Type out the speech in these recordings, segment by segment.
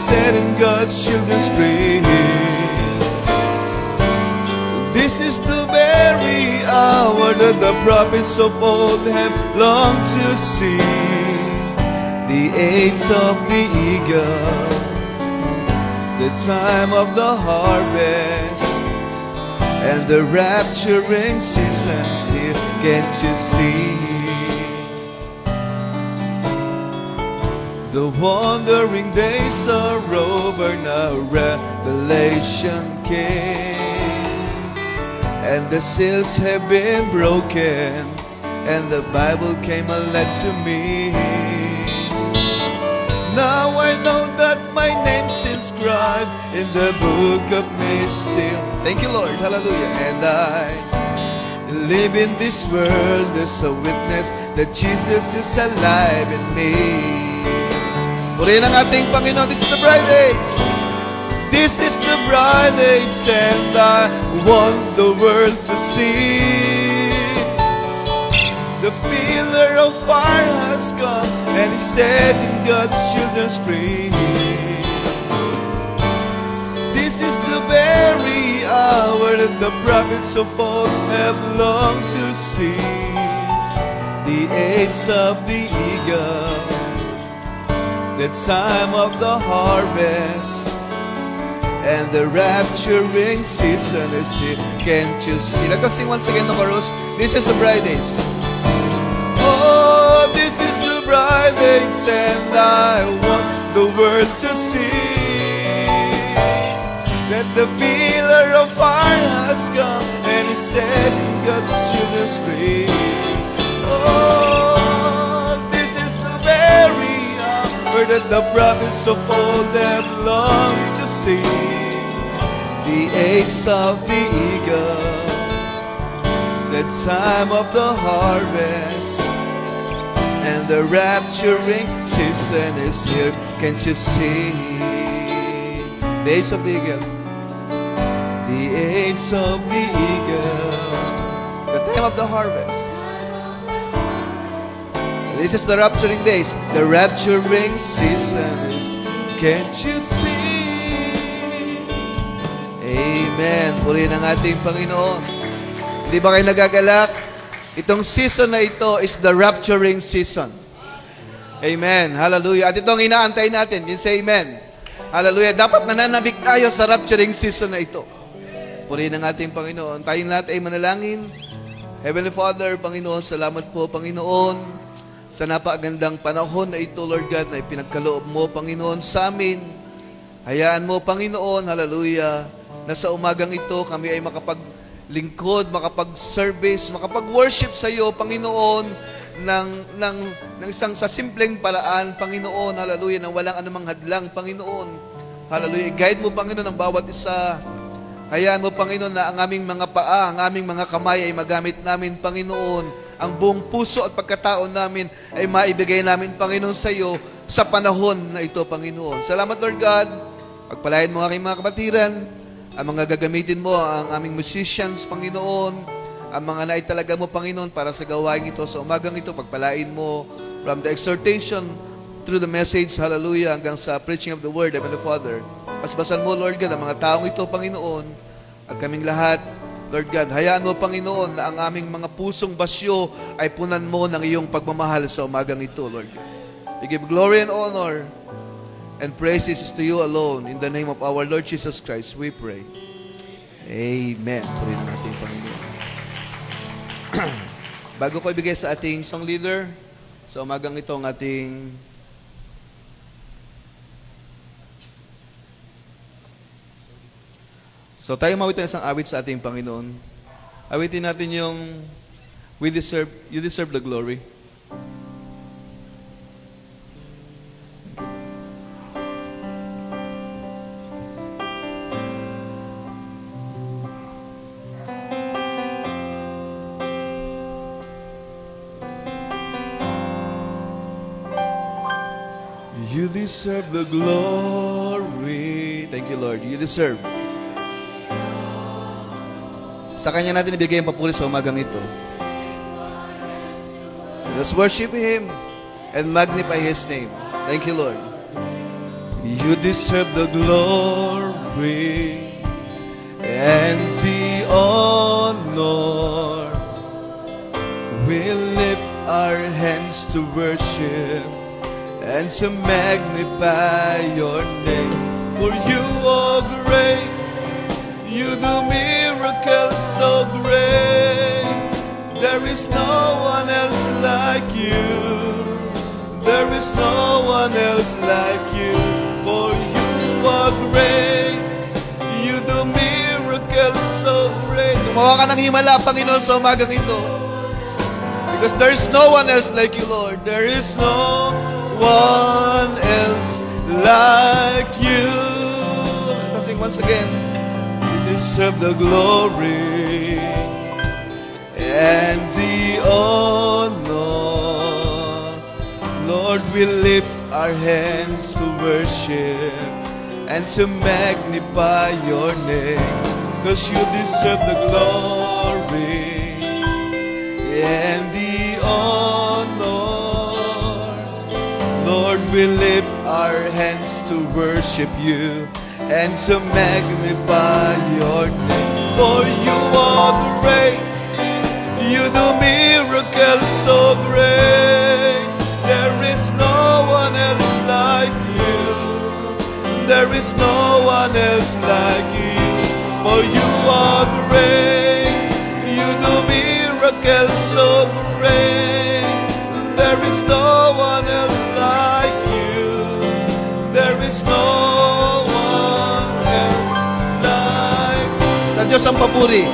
setting God's children free. This is the very hour that the prophets of old have longed to see. The age of the eagle, the time of the harvest, and the rapturing seasons here. Can't you see? The wandering days are over now, Revelation came, and the seals have been broken, and the Bible came alive to me. Now I know that my name's inscribed in the book of mystery. Thank you, Lord. Hallelujah. And I live in this world as a witness that Jesus is alive in me. Purihin ang ating Panginoon. This is the bright age. This is the bright age, and I want the world to see. The pillar of fire has come, and He's setting God's children free. This is the very hour that the prophets of old have longed to see. The age of the eagle, the time of the harvest, and the rapturing season is here. Can't you see? Let us sing once again the chorus. This is the bright days. Oh, this is the bright days, and I want the world to see that the pillar of fire has come, and He's setting God's children free. Oh, this is the very hour that the prophets of old have longed to see. The age of the eagle, the time of the harvest, and the rapturing season is here. Can't you see? The age of the eagle, the age of the eagle, the time of the harvest. This is the rapturing days. The rapturing season is. Can't you see? Amen. Purihin ang ating Panginoon. Hindi ba kayo nagagalak? Itong season na ito is the rapturing season. Amen. Hallelujah. At ito ang inaantay natin. You say amen. Hallelujah. Dapat nananabik tayo sa rapturing season na ito. Purihin ang ating Panginoon. Tayong lahat ay manalangin. Heavenly Father, Panginoon, salamat po, Panginoon, sa napakagandang panahon na ito, Lord God, na ipinagkaloob mo, Panginoon, sa amin. Hayaan mo, Panginoon, hallelujah, na sa umagang ito kami ay makapaglingkod, makapag-service, makapag-worship sa iyo, Panginoon, ng isang sa simpleng paraan, Panginoon, hallelujah, na walang anumang hadlang, Panginoon. Hallelujah. Guide mo, Panginoon, ang bawat isa. Hayaan mo, Panginoon, na ang aming mga paa, ang aming mga kamay ay magamit namin, Panginoon. Ang buong puso at pagkatao namin ay maibigay namin, Panginoon, sa iyo sa panahon na ito, Panginoon. Salamat, Lord God. Pagpalain mo ang aking mga kapatiran, ang mga gagamitin mo, ang aming musicians, Panginoon, ang mga naitalaga mo, Panginoon, para sa gawain ito, sa umagang ito, pagpalain mo from the exhortation through the message, hallelujah, hanggang sa preaching of the word, Heavenly Father. Pasbasan mo, Lord God, ang mga taong ito, Panginoon, at kaming lahat, Lord God, hayaan mo, Panginoon, na ang aming mga pusong basyo ay punan mo ng iyong pagmamahal sa umagang ito, Lord God. We give glory and honor and praises to you alone. In the name of our Lord Jesus Christ, we pray. Amen. Purihin natin, Panginoon. Bago ko ibigay sa ating song leader, sa umagang ito ang ating so tayo mawitin isang awit sa ating Panginoon. Awitin natin yung You Deserve the Glory. You deserve the glory. Thank you, Lord. You deserve. Sa Kanya natin ibigay ang papuri sa umagang ito. Let's worship Him and magnify His name. Thank you, Lord. You deserve the glory and the honor. We lift our hands to worship and to magnify your name. For you are great, you do miracles so great. There is no one else like you. There is no one else like you. For you are great, you do miracles so great. Tumawa ka ng himala, Panginoon, sa umagang ito. Because there is no one else like you, Lord. There is no one else like you. Let's sing once again. You deserve the glory and the honor. Lord, we lift our hands to worship and to magnify your name. Because you deserve the glory and the honor. Lord, we lift our hands to worship you and to magnify your name. For you are great, you do miracles so great. There is no one else like you. There is no one else like you. For you are great, you do miracles so great. There is no one else like you. There is no one else like you. Sa Diyos ang papuri.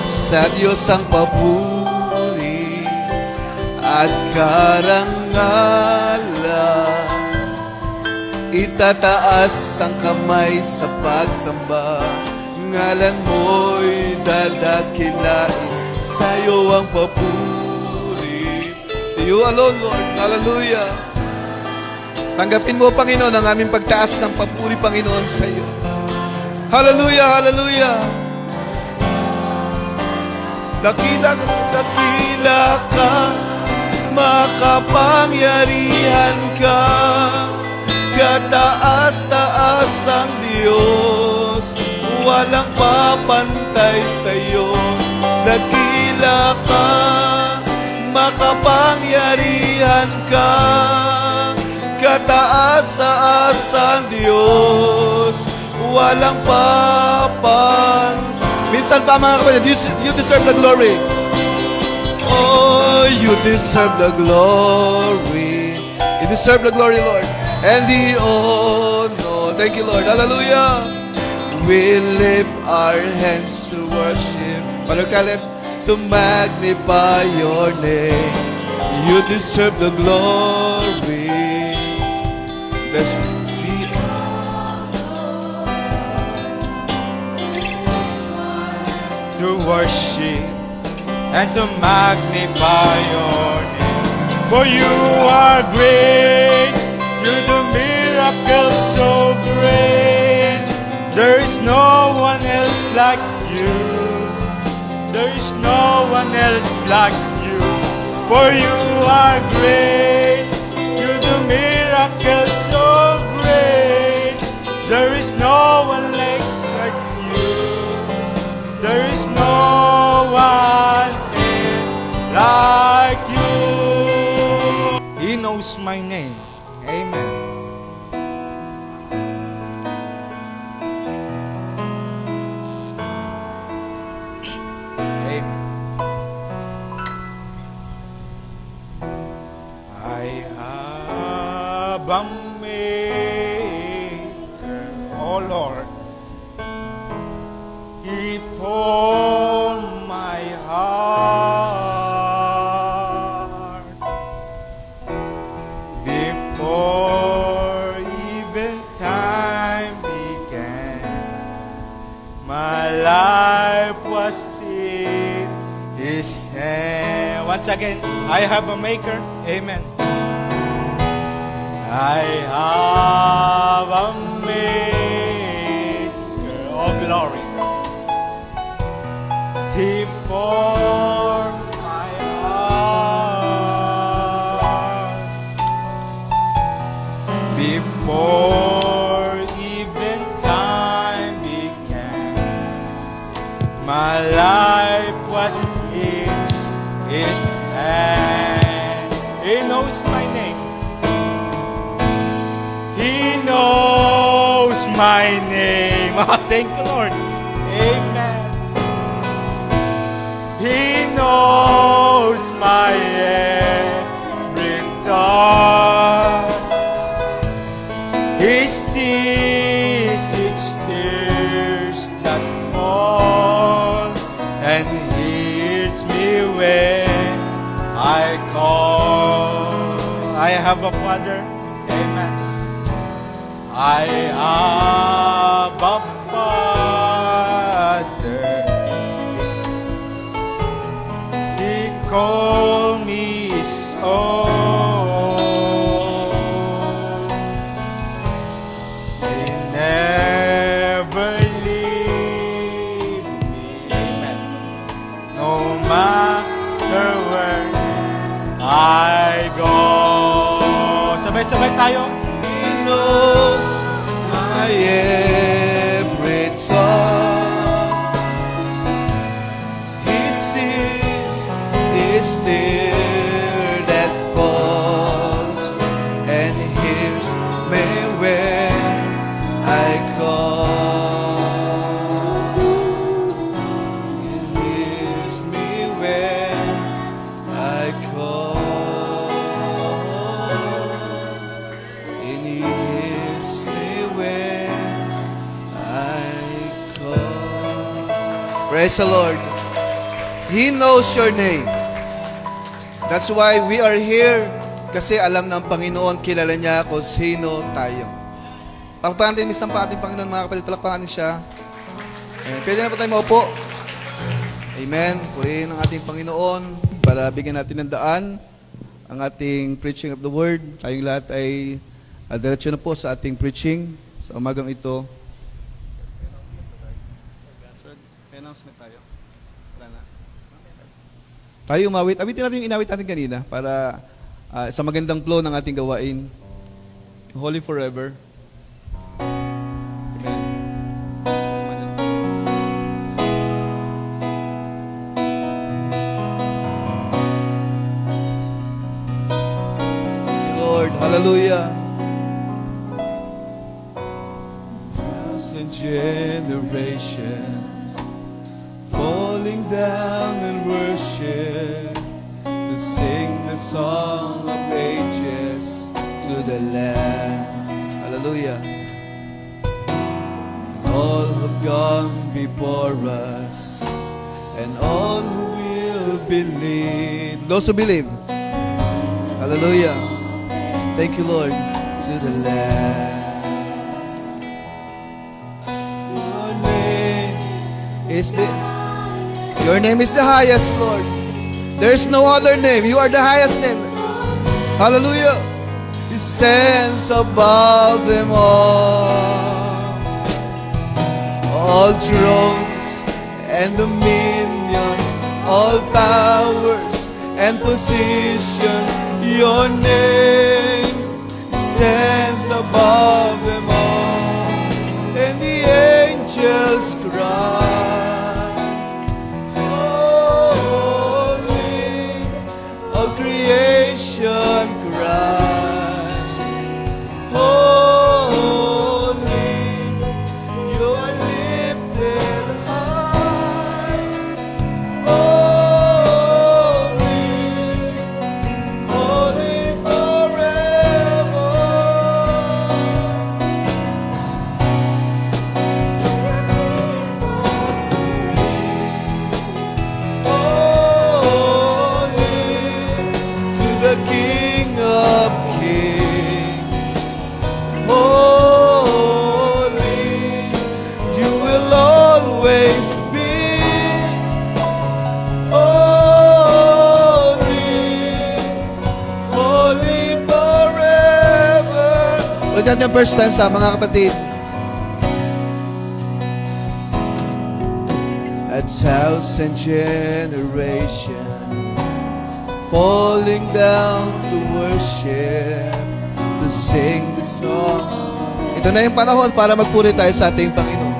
Sa Diyos ang papuri at karangalan. Itataas ang kamay sa pagsamba. Ngalan mo'y dadakilain. Sa'yo ang papuri. You alone, Lord. Hallelujah. Tanggapin mo, Panginoon, ang aming pagtaas ng papuri, Panginoon, sa iyo. Hallelujah, hallelujah. Dakila ka, makapangyarihan ka. Kataas-taas ang Diyos, walang papantay sa iyo. Dakila ka, makapangyarihan ka. Kataas-taas ang Diyos, walang papantay. Minsan pa mga kapatid, you deserve the glory. Oh, you deserve the glory. You deserve the glory, Lord. And the honor. Thank you, Lord. Hallelujah. We lift our hands to worship. Father Caleb, to magnify your name. You deserve the glory. That's to worship and to magnify your name. For you are great, you do miracles so great. There is no one else like you. There is no one else like you. For you are great, you do miracles so great. There is no one like you. There is no one like you. He knows my name. Amen. Amen. I have a maker, oh Lord. He formed my heart before even time began. My life was in His hand. Once again, I have a maker. Amen. I have a maker. Oh, glory. He formed my heart before my name. Oh, thank you, Lord. Amen. He knows my every thought. He sees each tears that fall, and hears me when I call. I have a Father. Amen. I have a Father. He called me his own. He never leave me. Amen. No matter where I go. Sabay-sabay tayo. He knows my every thought. He sees each tear that falls, and hears me when I call. He hears me when I call. And He hears me when I call. Praise the Lord. He knows your name. That's why we are here. Kasi alam ng Panginoon, kilala niya kung sino tayo. Palakpakan din, misang pa ating Panginoon, mga kapatid. Palakpakan din siya. Amen. Pwede na po tayo maupo. Amen. Purihin ang ating Panginoon para bigyan natin ng daan ang ating preaching of the word. Tayong lahat ay diretso na po sa ating preaching sa umagang ito. Announcement tayo. Tayo umawit. Awitin natin yung inawit natin kanina para sa magandang flow ng ating gawain. Holy forever. Amen. Lord, hallelujah. Thousand generations falling down in worship to sing the song of ages to the Lamb. Hallelujah. And all who've gone before us, and all who will believe. Those who believe. Hallelujah. Thank you, Lord, to the Lamb. Your name is the highest, Lord. There's no other name. You are the highest name. Hallelujah. He stands above them all thrones and dominions, all powers and positions. Your name stands above them all, and the angels cry. Creation cries, holy, you're lifted high, holy, holy forever. The King of Kings, holy, you will always be, holy, holy forever. Ulit natin yung first stanza, mga kapatid. A thousand generations falling down to worship, to sing the song. Ito na yung panahon para magpuri tayo sa ating Panginoon.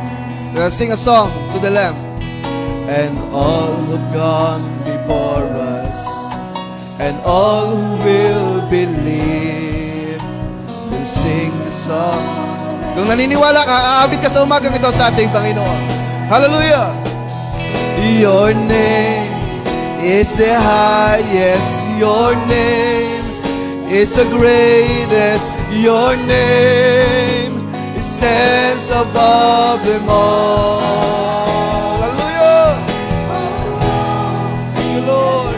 Let's sing a song to the Lamb. And all who've gone before us, and all who will believe, will sing the song. Kung naniniwala ka, aabit ka sa umagang ito sa ating Panginoon. Hallelujah! Your name is the highest. Your name is the greatest. Your name stands above them all. Hallelujah! Thank you, Lord.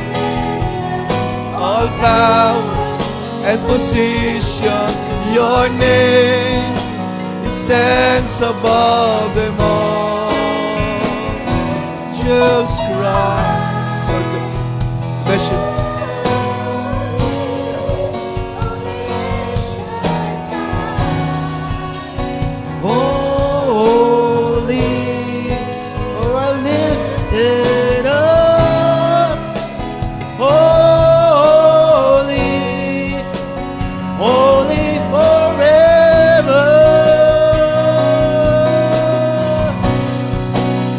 All powers and position, your name stands above them all. Just cry. Sorry. Bless you. Holy, oh, I lifted up. Holy, holy forever.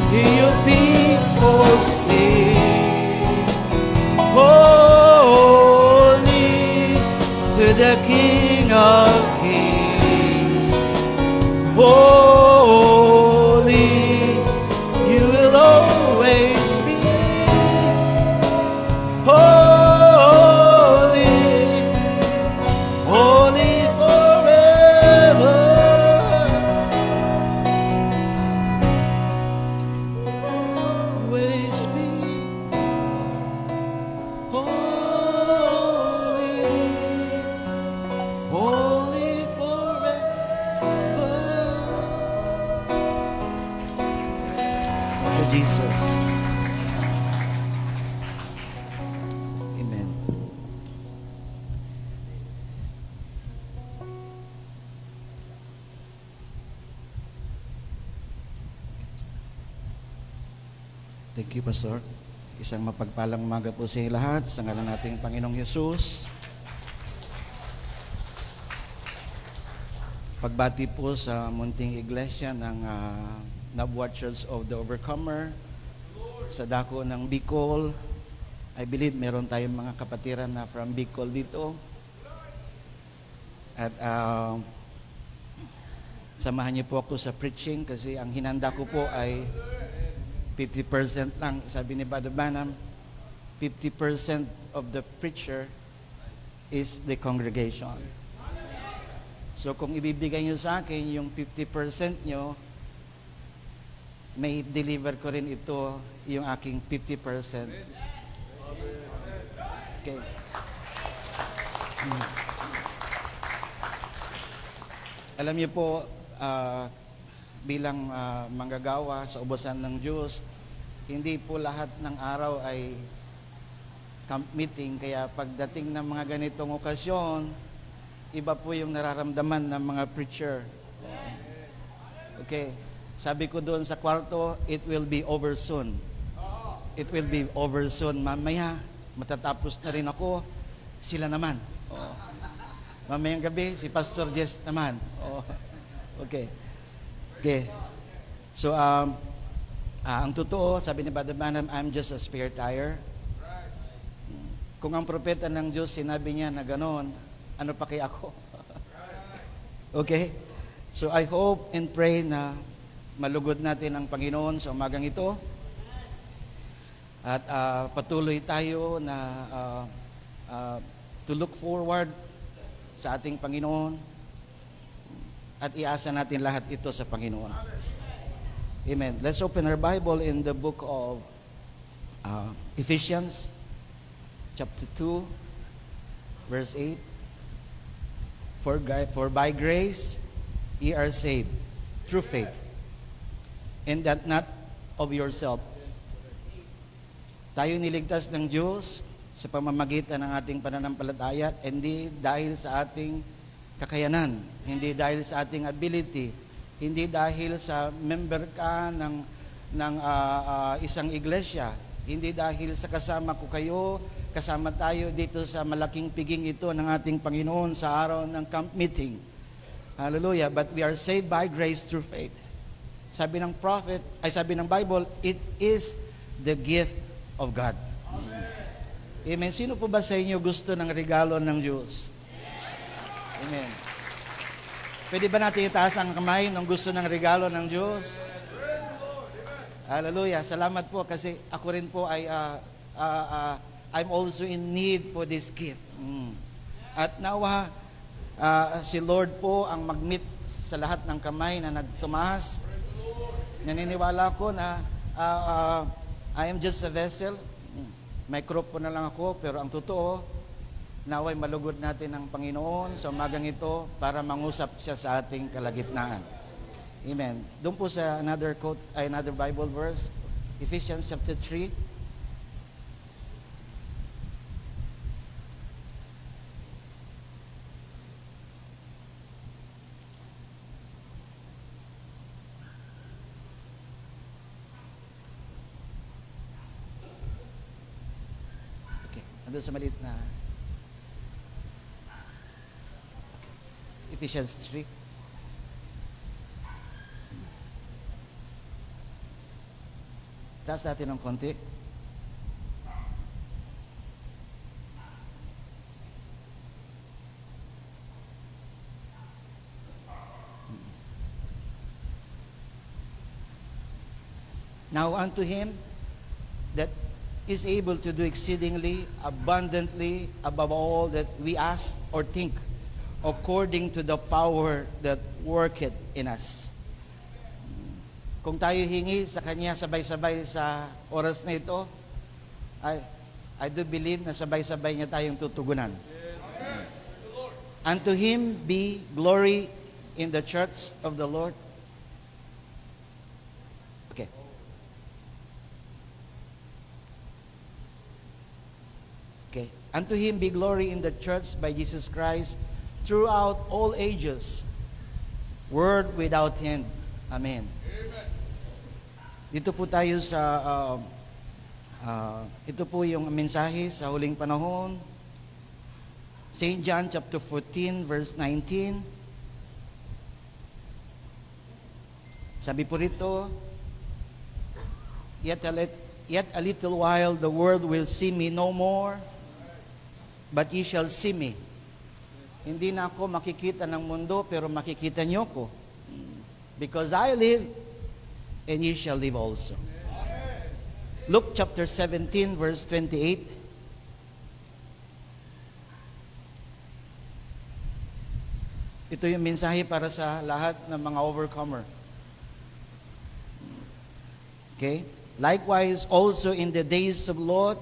Hear your people sing. Holy to the King of Kings. Holy, you will always be. Holy, holy forever. Always be holy, holy forever. Thank you, Jesus. Amen. Thank you, Pastor. Isang mapagpalang umaga po sa inyo lahat sa ngalan nating Panginoong Yesus. Pagbati po sa munting iglesia ng Nabuhat Church of the Overcomer sa dako ng Bicol. I believe meron tayong mga kapatiran na from Bicol dito. At samahan niyo po ako sa preaching kasi ang hinanda ko po ay 50% lang. Sabi ni Brother Branham, 50% of the preacher is the congregation. So kung ibibigay nyo sa akin yung 50% nyo, may deliver ko rin ito yung aking 50%. Okay. Alam niyo po, bilang manggagawa sa ubusan ng Diyos, hindi po lahat ng araw ay camp meeting. Kaya pagdating ng mga ganitong okasyon, iba po yung nararamdaman ng mga preacher. Okay. Sabi ko doon sa kwarto, it will be over soon. It will be over soon. Mamaya, matatapos na rin ako. Sila naman. Oh. Mamayang gabi, si Pastor Jess naman. Oh. Okay. Okay. So, ang totoo, sabi ni Brother Branham, I'm just a spare tire. Kung ang propeta ng Diyos, sinabi niya na gano'n, ano pa kaya ako? Okay? So, I hope and pray na malugod natin ang Panginoon sa umagang ito. At patuloy tayo na to look forward sa ating Panginoon. At iasa natin lahat ito sa Panginoon. Amen. Let's open our Bible in the book of Ephesians, chapter 2, verse 8. For by grace ye are saved, through faith, and that not of yourself. Tayo niligtas ng Diyos sa pamamagitan ng ating pananampalataya, hindi dahil sa ating kakayanan, hindi dahil sa ating ability, hindi dahil sa member ka ng isang iglesia, hindi dahil sa kasama ko kayo, kasama tayo dito sa malaking piging ito ng ating Panginoon sa araw ng camp meeting. Hallelujah. But we are saved by grace through faith. Sabi ng prophet, sabi ng Bible, it is the gift of God. Amen. Sino po ba sa inyo gusto ng regalo ng Diyos? Amen. Pwede ba natin itaas ang kamay nung gusto ng regalo ng Diyos? Hallelujah. Salamat po kasi ako rin po ay I'm also in need for this gift. At nawa si Lord po ang mag-meet sa lahat ng kamay na nagtumaas. Naniniwala ko na I am just a vessel. May crop po na lang ako, pero ang totoo, naway malugod natin ang Panginoon sa umagang ito para mangusap siya sa ating kalagitnaan. Amen. Doon po sa another quote, another Bible verse, Ephesians chapter 3. Okay, nandun sa maliit na Ephesians 3. Taas natin ng konti. Now unto him that is able to do exceedingly abundantly above all that we ask or think, according to the power that worketh in us. Kung tayo hingi sa Kanya sabay-sabay sa oras na ito, I do believe na sabay-sabay niya tayong tutugunan. Unto Him be glory in the church of the Lord. Okay. Okay. Unto Him be glory in the church by Jesus Christ throughout all ages, world without end. Amen. Dito po tayo sa ito po yung mensahe sa huling panahon. St. John chapter 14 verse 19. Sabi po rito, yet a little while the world will see me no more, but ye shall see me. Hindi na ako makikita ng mundo, pero makikita niyo ko. Because I live, and ye shall live also. Luke chapter 17 verse 28. Ito yung mensahe para sa lahat ng mga overcomer. Okay? Likewise, also in the days of Lot,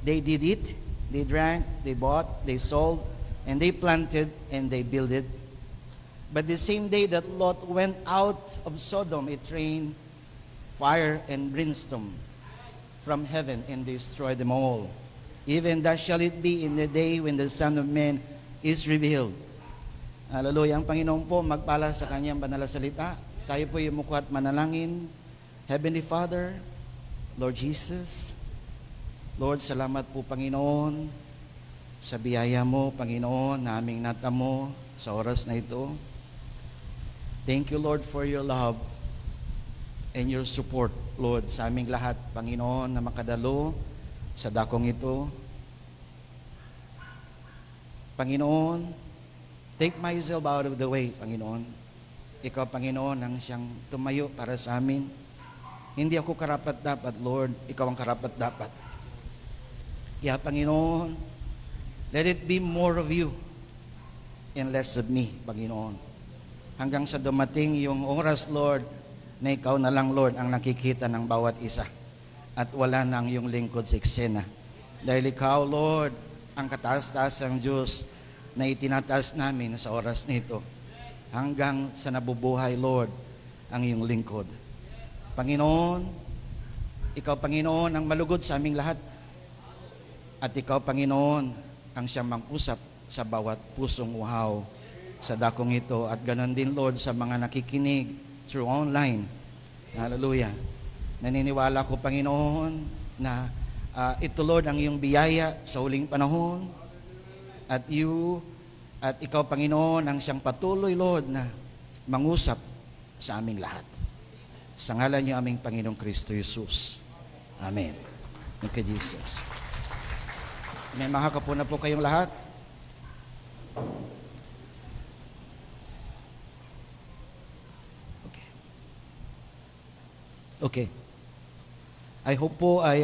they did eat, they drank, they bought, they sold, and they planted, and they builded. But the same day that Lot went out of Sodom, it rained fire and brimstone from heaven and destroyed them all. Even thus shall it be in the day when the Son of Man is revealed. Hallelujah. Ang Panginoon po magpala sa kanyang banal na salita. Tayo po yung mukha at manalangin. Heavenly Father, Lord Jesus, Lord, salamat po Panginoon sa biyaya mo, Panginoon, na aming natamo sa oras na ito. Thank you, Lord, for your love and your support, Lord, sa aming lahat, Panginoon, na makadalo sa dakong ito. Panginoon, take myself out of the way, Panginoon. Ikaw, Panginoon, ang siyang tumayo para sa amin. Hindi ako karapat-dapat, Lord. Ikaw ang karapat-dapat. Kaya, Panginoon, let it be more of you and less of me, Panginoon. Hanggang sa dumating yung oras, Lord, na ikaw na lang, Lord, ang nakikita ng bawat isa. At wala nang yung lingkod sa eksena. Dahil ikaw, Lord, ang kataas-taas ng Diyos na itinataas namin sa oras nito. Hanggang sa nabubuhay, Lord, ang iyong lingkod. Panginoon, ikaw, Panginoon, ang malugod sa aming lahat. At ikaw, Panginoon, ang siyang mang-usap sa bawat pusong uhaw sa dakong ito. At ganon din, Lord, sa mga nakikinig through online. Hallelujah. Naniniwala ko, Panginoon, na ito, Lord, ang iyong biyaya sa huling panahon. At ikaw, Panginoon, ang siyang patuloy, Lord, na mangusap sa aming lahat. Sa ngalan niyo aming Panginoong Kristo Jesus. Amen. Thank you, Jesus. May makakapo na po kayong lahat. Okay. I hope po ay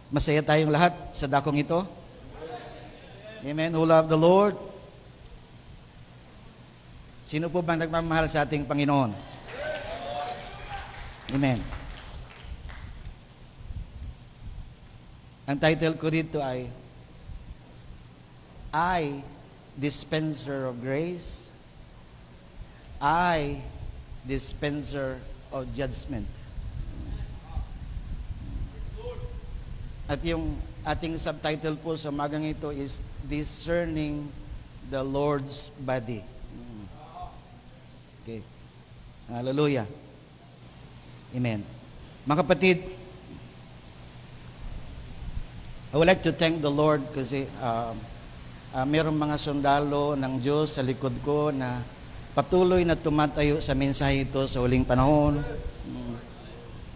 masaya tayong lahat sa dakong ito. Amen. Who love the Lord? Sino po bang nagmamahal sa ating Panginoon? Amen. Ang title ko dito ay I, Dispenser of Grace, I, Dispenser of Judgment. At yung ating subtitle po sa magang ito is Discerning the Lord's Body. Okay. Hallelujah. Amen. Mga kapatid, I would like to thank the Lord kasi mayroong mga sundalo ng Diyos sa likod ko na patuloy na tumatayo sa mensahe ito sa huling panahon.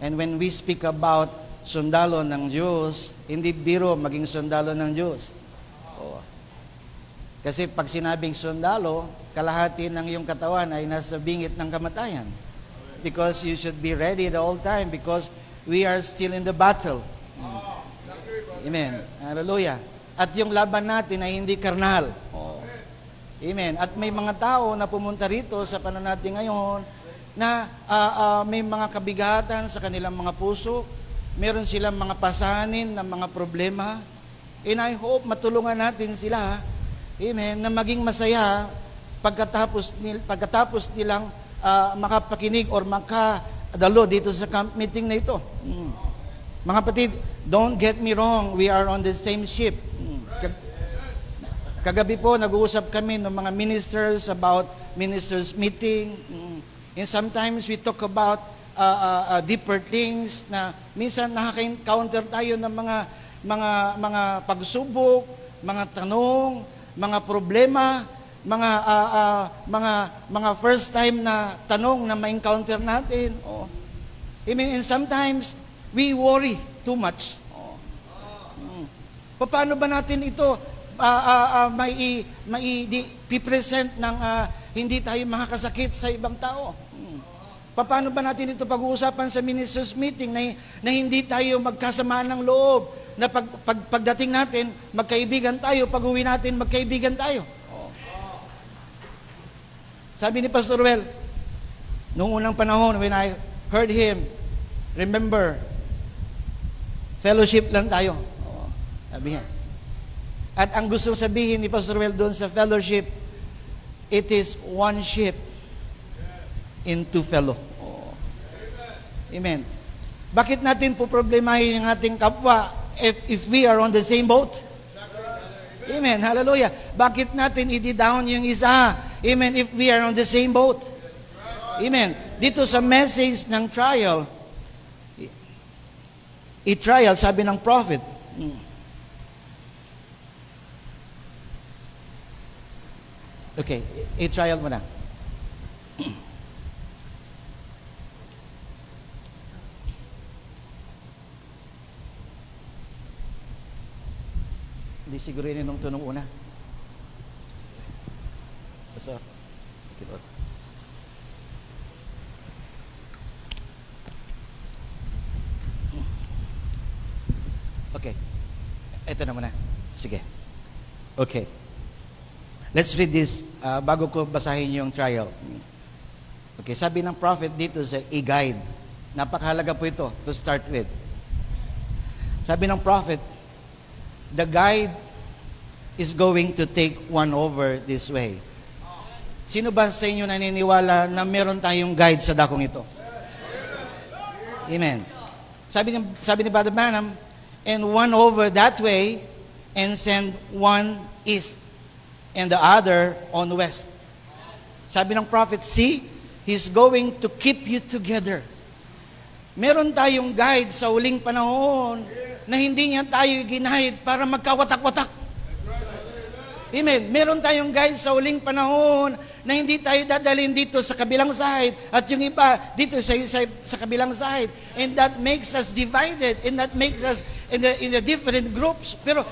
And when we speak about sundalo ng Diyos, hindi biro maging sundalo ng Diyos. Kasi pag sinabing sundalo, kalahati ng iyong katawan ay nasa bingit ng kamatayan. Because you should be ready at all time because we are still in the battle. Amen. Hallelujah. At yung laban natin ay hindi karnal. Amen. At may mga tao na pumunta rito sa panahon natin ngayon na may mga kabigatan sa kanilang mga puso. Meron silang mga pasanin na mga problema. And I hope matulungan natin sila, amen, na maging masaya pagkatapos nilang makapakinig or makadalo dito sa camp meeting na ito. Mga kapatid, don't get me wrong, we are on the same ship. Kagabi po, nag-uusap kami ng mga ministers about ministers meeting. And sometimes we talk about deeper things na minsan nakaka-encounter tayo ng mga pagsubok, mga tanong, mga problema, mga first time na tanong na ma-encounter natin. I mean, and sometimes we worry too much. Paano ba natin ito present ng hindi tayo makakasakit sa ibang tao? Paano ba natin ito pag-uusapan sa ministers meeting na hindi tayo magkasama ng loob? Na pagdating natin, magkaibigan tayo, pag-uwi natin, magkaibigan tayo. Sabi ni Pastor Well, noong unang panahon, when I heard him, remember, fellowship lang tayo. Sabi niya. At ang gustong sabihin ni Pastor Well doon sa fellowship, it is one ship in two fellow. Amen. Bakit natin po problemahin ang ating kapwa if we are on the same boat? Amen. Hallelujah. Bakit natin i-down yung isa? Amen. If we are on the same boat. Amen. Dito sa message ng trial, i-trial, sabi ng prophet. Okay, i-trial mo na. Hindi siguro yun nung tunong una. Basta, ikilot. Okay. Ito na muna. Sige. Okay. Let's read this bago ko basahin yung trial. Okay, sabi ng prophet dito sa e-guide. Napakahalaga po ito to start with. Sabi ng prophet, the guide is going to take one over this way. Sino ba sa inyo naniniwala na meron tayong guide sa dakong ito? Amen. Sabi ni Brother Branham, and one over that way, and send one east, and the other on west. Sabi ng prophet, see, He's going to keep you together. Meron tayong guide sa huling panahon na hindi niya tayo ginahid para magkawatak-watak. Amen. Meron tayong guide sa huling panahon na hindi tayo dadalhin dito sa kabilang side at yung iba dito sa kabilang side. And that makes us divided and that makes us in the different groups. Pero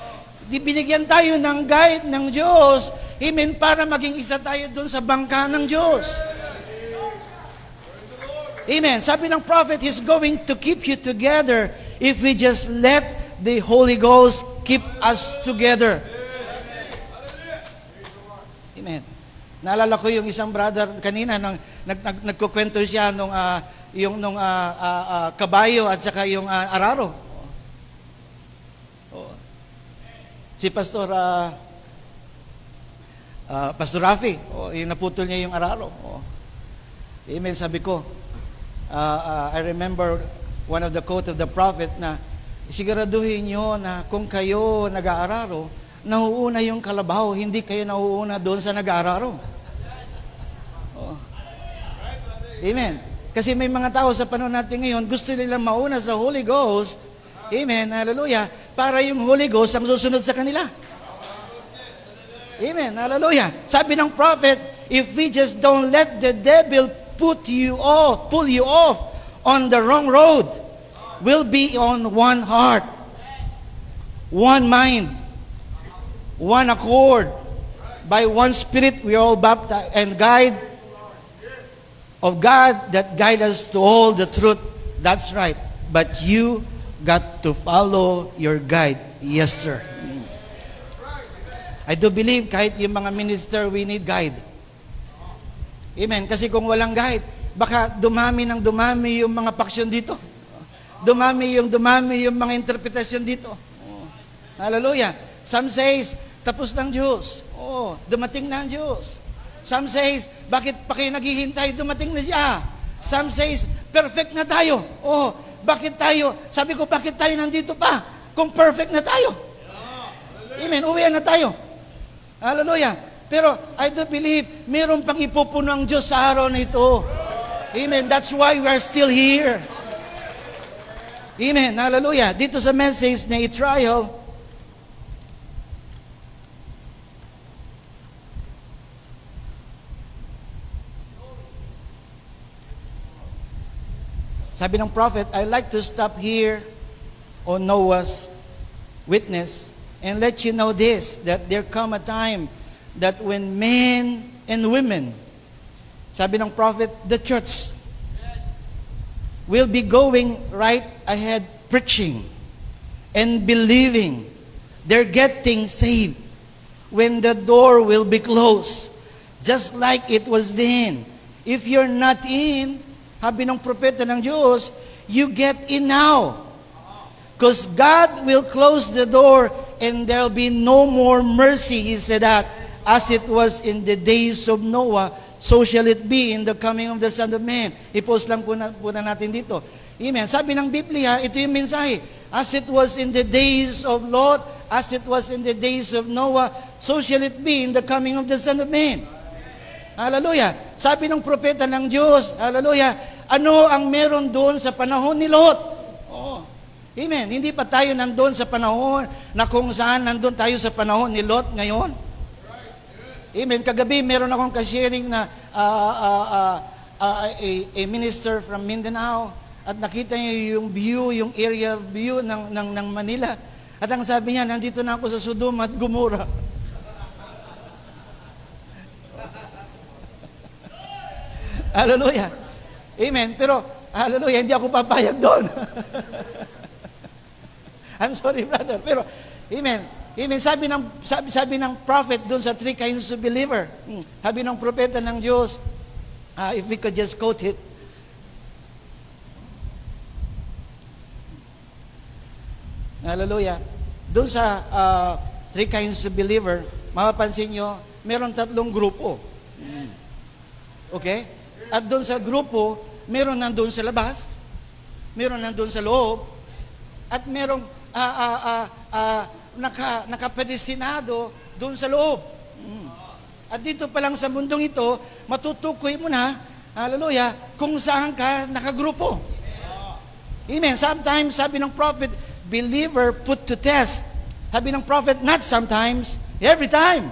binigyan tayo ng guide ng Diyos. Amen. Para maging isa tayo doon sa bangka ng Diyos. Amen. Sabi ng prophet, He's going to keep you together if we just let the Holy Ghost keep us together. Amen. Naalala ko yung isang brother kanina nang nagkukwento siya nung kabayo at saka yung araro. Si Pastor Rafi, yung naputol niya yung araro. Amen, sabi ko, I remember one of the quote of the prophet na siguraduhin nyo na kung kayo nag-aararo, nauuna yung kalabaw, hindi kayo nauuna doon sa nag-aararo. Amen. Kasi may mga tao sa panahon natin ngayon, gusto nilang mauna sa Holy Ghost. Amen. Hallelujah. Para yung Holy Ghost ang susunod sa kanila. Amen. Hallelujah. Sabi ng prophet, if we just don't let the devil pull you off on the wrong road, we'll be on one heart, one mind, one accord. By one Spirit, we are all baptized and guide of God that guide us to all the truth. That's right. But you got to follow your guide. Yes, sir. I do believe kahit yung mga minister, we need guide. Amen. Kasi kung walang guide, baka dumami yung mga paksyon dito. Dumami yung mga interpretasyon dito. Hallelujah. Some says, tapos ng Diyos. Dumating na ang Diyos. Some says, bakit pa kayo naghihintay? Dumating na siya. Some says, perfect na tayo. Bakit tayo? Sabi ko, bakit tayo nandito pa? Kung perfect na tayo. Amen, uwian na tayo. Hallelujah. Pero I do believe, meron pang ipupuno ang Diyos sa araw na ito. Amen, that's why we are still here. Amen, hallelujah. Dito sa message na i-trial, sabi ng prophet, I like to stop here on Noah's witness and let you know this, that there come a time that when men and women, sabi ng prophet, the church will be going right ahead preaching and believing they're getting saved when the door will be closed, just like it was then. If you're not in, sabi ng propeta ng Diyos, you get in now. Because God will close the door and there'll be no more mercy, He said that, as it was in the days of Noah, so shall it be in the coming of the Son of Man. I-post lang po na natin dito. Amen. Sabi ng Biblia, ito yung mensahe. As it was in the days of Lot, as it was in the days of Noah, so shall it be in the coming of the Son of Man. Hallelujah. Sabi ng propeta ng Diyos, hallelujah, ano ang meron doon sa panahon ni Lot? Amen. Hindi pa tayo nandun sa panahon na kung saan nandun tayo sa panahon ni Lot ngayon. Amen. Kagabi, meron akong ka-sharing na a minister from Mindanao at nakita niya yung view, yung area view ng Manila. At ang sabi niya, nandito na ako sa Sodom at Gomora. Hallelujah. Amen. Pero, hallelujah, hindi ako papayag doon. I'm sorry, brother. Pero, amen. Amen. Sabi ng prophet doon sa three kinds of believer. Sabi ng propeta ng Diyos, if we could just quote it. Hallelujah. Doon sa three kinds of believer, mapapansin nyo, meron tatlong grupo. Okay? At doon sa grupo, meron nandun sa labas, meron nandun sa loob, at merong nakapredestinado doon sa loob. At dito pa lang sa mundong ito, matutukoy mo na, hallelujah, kung saan ka nakagrupo. Amen. Sometimes, sabi ng prophet, believer put to test. Sabi ng prophet, not sometimes, every time.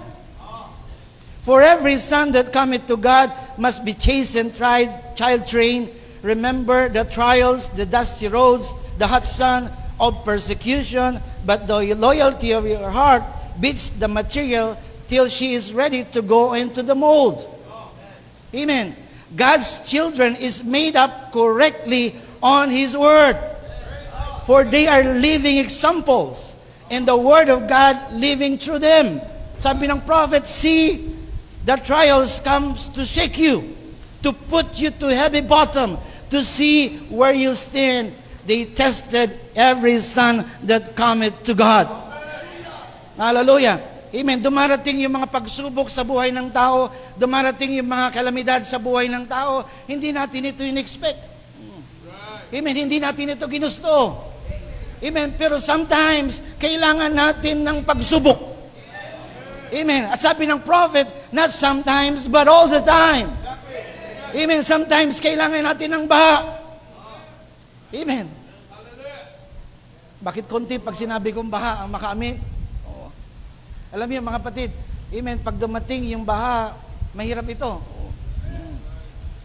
For every son that cometh to God must be chastened, tried, child-trained. Remember the trials, the dusty roads, the hot sun of persecution, but the loyalty of your heart beats the material till she is ready to go into the mold. Amen. God's children is made up correctly on His Word. For they are living examples, and the Word of God living through them. Sabi ng prophet, see, the trials comes to shake you, to put you to heavy bottom, to see where you stand. They tested every son that cometh to God. Hallelujah. Amen. Dumarating yung mga pagsubok sa buhay ng tao, dumarating yung mga kalamidad sa buhay ng tao, hindi natin ito in-expect. Amen. Hindi natin ito ginusto. Amen. Pero sometimes, kailangan natin ng pagsubok. Amen. At sabi ng prophet, not sometimes, but all the time. Amen. Sometimes, kailangan natin ng baha. Amen. Bakit konti pag sinabi kong baha ang makaamin? Oo. Alam niyo mga kapatid, amen, pag dumating yung baha, mahirap ito.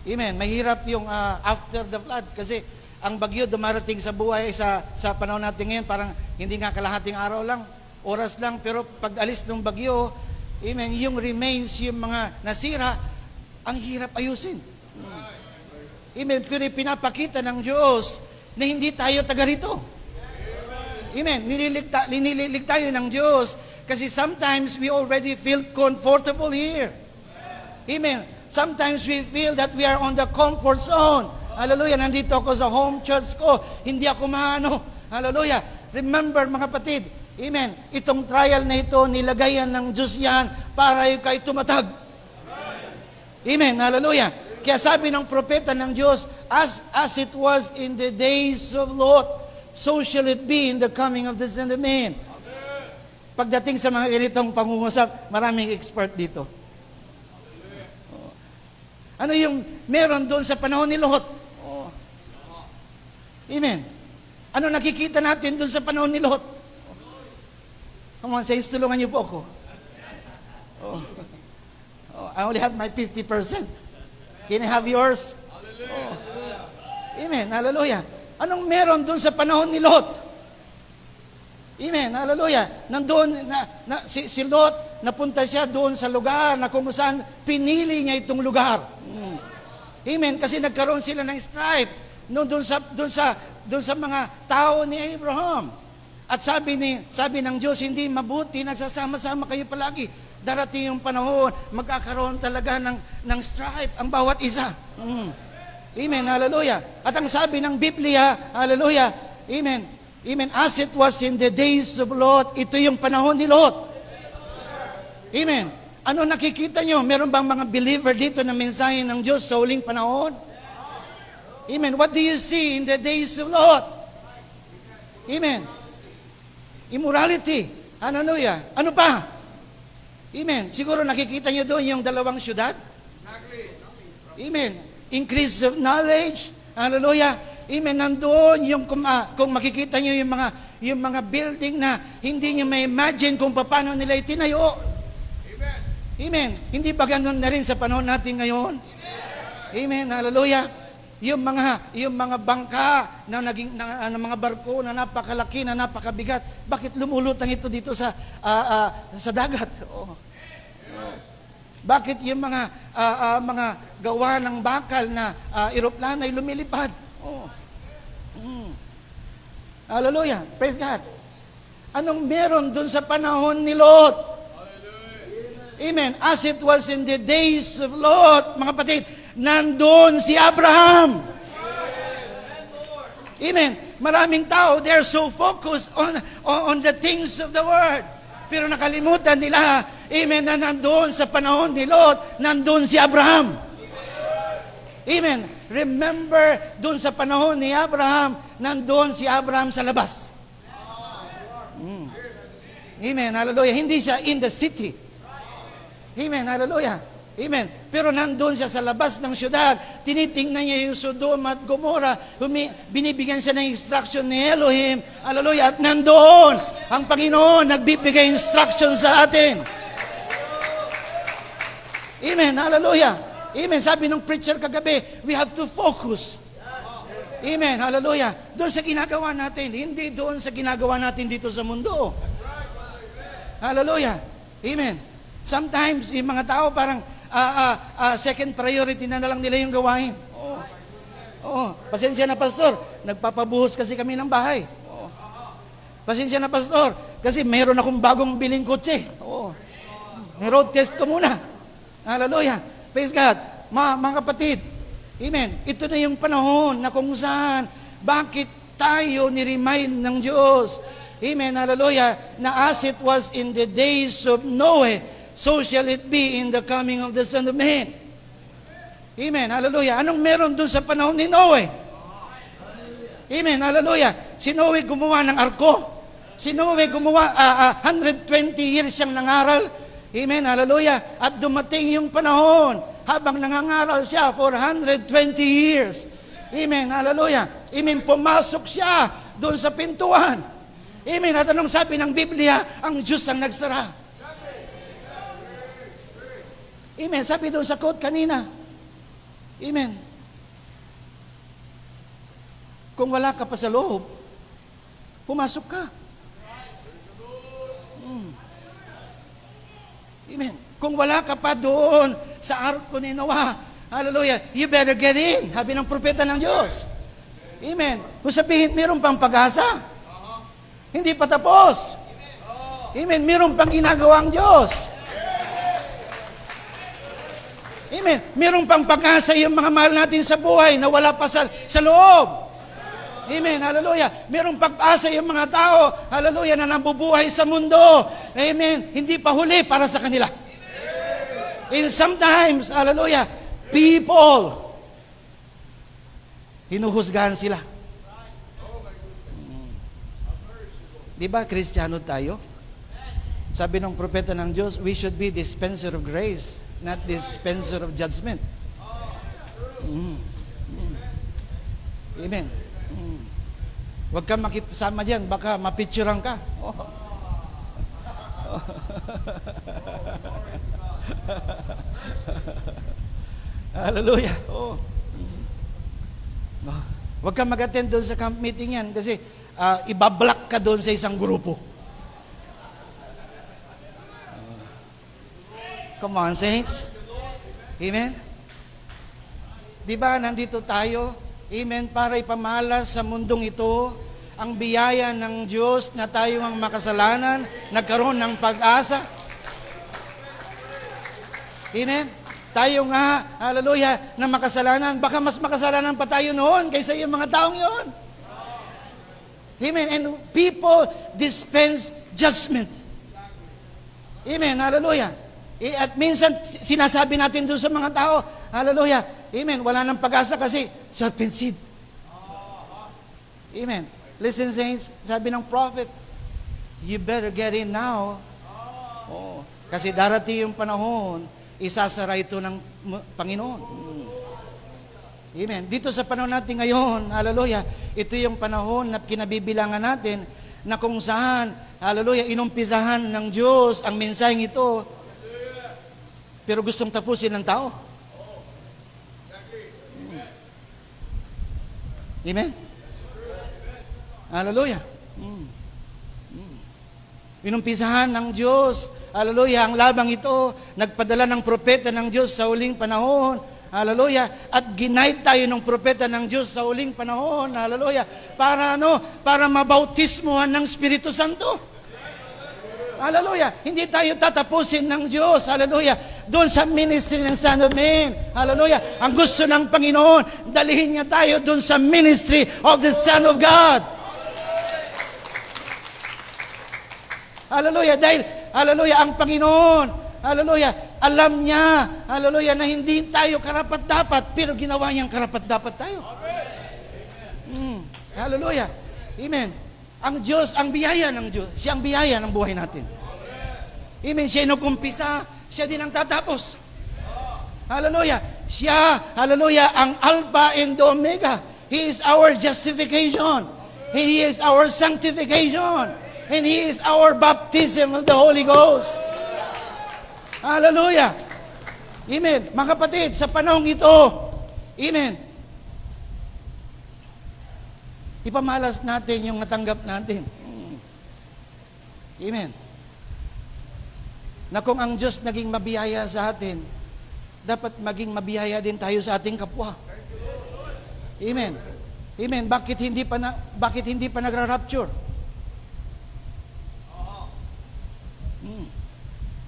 Amen. Mahirap yung after the flood kasi ang bagyo dumarating sa buhay sa panahon natin ngayon, parang hindi nga kalahating araw lang, oras lang, pero pag alis ng bagyo, amen, yung remains, yung mga nasira, ang hirap ayusin. Amen. Pero pinapakita ng Diyos na hindi tayo taga rito. Amen. Nililig tayo ng Diyos kasi sometimes we already feel comfortable here. Amen. Sometimes we feel that we are on the comfort zone. Hallelujah. Nandito ako sa home church ko. Hindi ako maano. Hallelujah. Remember mga kapatid. Amen. Itong trial na ito, nilagayan ng Diyos yan para kay tumatag. Amen. Hallelujah. Kaya sabi ng propeta ng Diyos, as it was in the days of Lot, so shall it be in the coming of the Son of Man. Pagdating sa mga ganitong pangungusap, maraming expert dito. Ano yung meron doon sa panahon ni Lot? Amen. Ano nakikita natin doon sa panahon ni Lot? Come on, says, tulungan niyo po ako. I only have my 50%. Can I have yours? Amen. Hallelujah. Anong meron doon sa panahon ni Lot? Amen. Hallelujah. Nandoon, si Lot, napunta siya doon sa lugar na kung saan pinili niya itong lugar. Amen. Kasi nagkaroon sila ng strife doon sa mga tao ni Abraham. At sabi ng Diyos, hindi mabuti, nagsasama-sama kayo palagi. Darating yung panahon, magkakaroon talaga ng strife ang bawat isa. Amen, hallelujah. At ang sabi ng Biblia, hallelujah, amen, amen, as it was in the days of Lot, ito yung panahon ni Lot. Amen. Ano nakikita nyo? Meron bang mga believer dito na mensahe ng Diyos sa huling panahon? Amen. What do you see in the days of Lot? Amen. Immorality. Hallelujah. Ano pa? Amen. Siguro nakikita nyo doon yung dalawang syudad. Amen. Increase of knowledge. Hallelujah. Amen. Nandoon yung kung makikita nyo yung mga building na hindi nyo may imagine kung paano nila itinayo. Amen. Amen. Hindi ba ganun na rin sa panahon natin ngayon? Amen. Hallelujah. Yung mga bangka na mga barko na napakalaki, na napakabigat, bakit lumulutang ito dito sa dagat? Bakit yung mga gawa ng bakal na eroplano ay lumilipad? Hallelujah. Praise God. Anong meron dun sa panahon ni Lot? Amen. As it was in the days of Lot, mga kapatid, nandun si Abraham. Amen. Maraming tao, they're so focused on the things of the world. Pero nakalimutan nila, amen, na nandun sa panahon ni Lot, nandun si Abraham. Amen. Remember, dun sa panahon ni Abraham, nandun si Abraham sa labas. Amen. Hallelujah. Hindi siya in the city. Amen. Hallelujah. Amen. Pero nandun siya sa labas ng syudad, tinitingnan niya yung Sodom at Gomorrah, binibigyan siya ng instruction ni Elohim, hallelujah, at nandun ang Panginoon nagbibigay instruction sa atin. Amen. Hallelujah. Amen. Sabi ng preacher kagabi, we have to focus. Amen. Hallelujah. Doon sa ginagawa natin, hindi doon sa ginagawa natin dito sa mundo. Hallelujah. Amen. Sometimes, yung mga tao parang second priority na lang nila yung gawain. Oo. Pasensya na, pastor. Nagpapabuhos kasi kami ng bahay. Oo. Pasensya na, pastor. Kasi meron akong bagong biling kotse. Oo. Road test ko muna. Hallelujah. Praise God. Mga kapatid. Amen. Ito na yung panahon na kung saan, bakit tayo ni-remind ng Diyos. Amen. Hallelujah. Na as it was in the days of Noah, so shall it be in the coming of the Son of Man. Amen. Hallelujah. Anong meron dun sa panahon ni Noe? Amen. Hallelujah. Si Noe gumawa ng arko. Si Noe gumawa, 120 years siyang nangaral. Amen. Hallelujah. At dumating yung panahon, habang nangangaral siya for 120 years. Amen. Hallelujah. Amen. Pumasok siya doon sa pintuan. Amen. At anong sabi ng Biblia? Ang Diyos ang nagsara. Amen. Sabi doon sa quote kanina. Amen. Kung wala ka pa sa loob, pumasok ka. Amen. Kung wala ka pa doon sa arko ni Noah, hallelujah, you better get in. Sabi ng propeta ng Diyos. Amen. Kung sabihin, mayroon pang pag-asa. Hindi pa tapos. Amen. Mayroon pang ginagawa ang Diyos. Amen. Mayroon pang pag-asa yung mga mahal natin sa buhay na wala pa sa loob. Amen. Hallelujah. Mayroon pag-asa yung mga tao, hallelujah, na nabubuhay sa mundo. Amen. Hindi pa huli para sa kanila. And sometimes, hallelujah, people, hinuhusgahan sila. Di ba, Kristiyano tayo? Sabi ng propeta ng Diyos, we should be dispenser of grace, not dispenser of judgment. Amen. Huwag kang makisama dyan, baka mapicturean ka. Hallelujah. Huwag kang mag-attend doon sa camp meeting yan kasi ibablock ka doon sa isang grupo. Come on, saints. Amen? Di ba, nandito tayo, amen, para ipamalas sa mundong ito ang biyaya ng Diyos na tayo ang makasalanan, nagkaroon ng pag-asa. Amen? Tayo nga, hallelujah, na makasalanan, baka mas makasalanan pa tayo noon kaysa yung mga taong yon. Amen? And people dispense judgment. Amen? Hallelujah. At minsan, sinasabi natin doon sa mga tao, hallelujah, amen, wala nang pag-asa kasi serpent seed. Amen. Listen, saints, sabi ng prophet, you better get in now. Kasi darating yung panahon, isasara ito ng Panginoon. Amen. Dito sa panahon natin ngayon, hallelujah, ito yung panahon na kinabibilangan natin na kung saan, hallelujah, inumpisahan ng Diyos ang mensaheng ito, pero gustong tapusin ng tao. Amen? Hallelujah. Inumpisahan ng Diyos, hallelujah, ang labang ito, nagpadala ng propeta ng Diyos sa huling panahon, hallelujah, at ginight tayo ng propeta ng Diyos sa huling panahon, hallelujah, para para mabautismuhan ng Espiritu Santo. Hallelujah. Hindi tayo tatapusin ng Diyos. Hallelujah. Doon sa ministry ng Son of Man. Hallelujah. Ang gusto ng Panginoon, dalihin niya tayo doon sa ministry of the Son of God. Hallelujah. Dahil, hallelujah, ang Panginoon, hallelujah, alam niya, hallelujah, na hindi tayo karapat-dapat, pero ginawa niyang karapat-dapat tayo. Hallelujah. Amen. Ang Diyos, ang biyaya ng Diyos. Siya ang biyaya ng buhay natin. Amen. Siya nag-umpisa, siya din ang tatapos. Hallelujah. Siya, hallelujah, ang Alpha and the Omega. He is our justification. He is our sanctification. And He is our baptism of the Holy Ghost. Hallelujah. Amen. Mga kapatid, sa panahong ito, amen, ipamalas natin yung natanggap natin. Amen. Na kung ang Diyos naging mabiyaya sa atin, dapat maging mabiyaya din tayo sa ating kapwa. Amen. Amen. Bakit hindi pa nagra-rapture?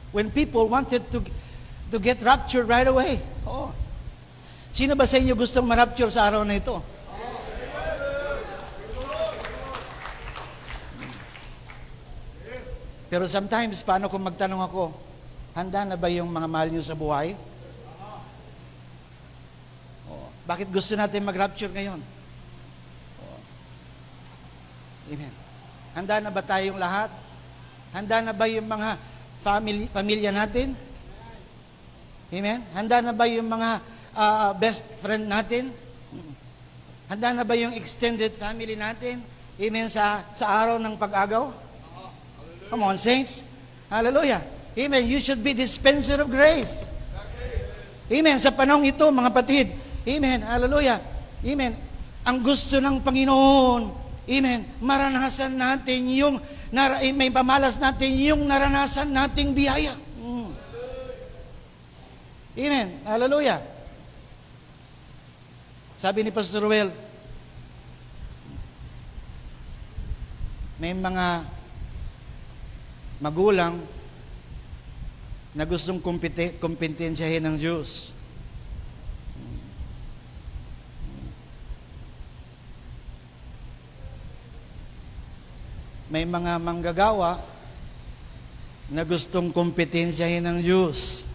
When people wanted to get raptured right away. Oh. Sino ba sa inyo gustong ma-rapture sa araw na ito? Pero sometimes, paano kung magtanong ako, handa na ba yung mga mahal nyo sa buhay? Oh. Bakit gusto natin mag-rapture ngayon? Oh. Amen. Handa na ba tayong lahat? Handa na ba yung mga pamilya natin? Amen? Handa na ba yung mga best friend natin? Handa na ba yung extended family natin? Amen, sa araw ng pag-agaw? Come on, saints. Hallelujah. Amen. You should be dispenser of grace. Amen. Sa panahong ito, mga patid. Amen. Hallelujah. Amen. Ang gusto ng Panginoon, amen, maranasan natin yung, may pamalas natin yung naranasan nating biyaya. Amen. Hallelujah. Sabi ni Pastor Ruel, may mga magulang na gustong kompetensyahin ng Diyos. May mga manggagawa na gustong kompetensyahin ng Diyos.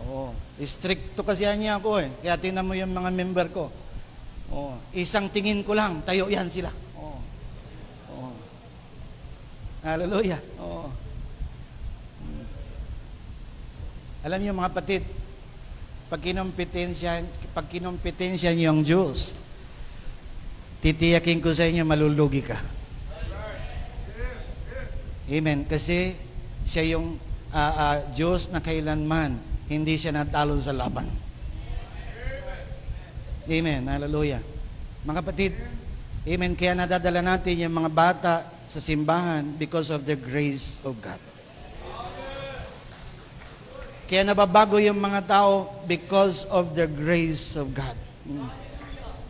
Oo. Stricto kasi niya ako eh. Kaya tingnan mo yung mga member ko. Oo. Isang tingin ko lang, tayo yan sila. Oo. Oo. Hallelujah. Oo. Alam niyo mga kapatid, pag kinompetensya niyo ang Diyos, titiyakin ko sa inyo, malulugi ka. Amen. Kasi siya yung Diyos na kailanman hindi siya natalo sa laban. Amen. Hallelujah. Mga kapatid, amen. Kaya nadadala natin yung mga bata sa simbahan because of the grace of God. Kaya nababago yung mga tao because of the grace of God.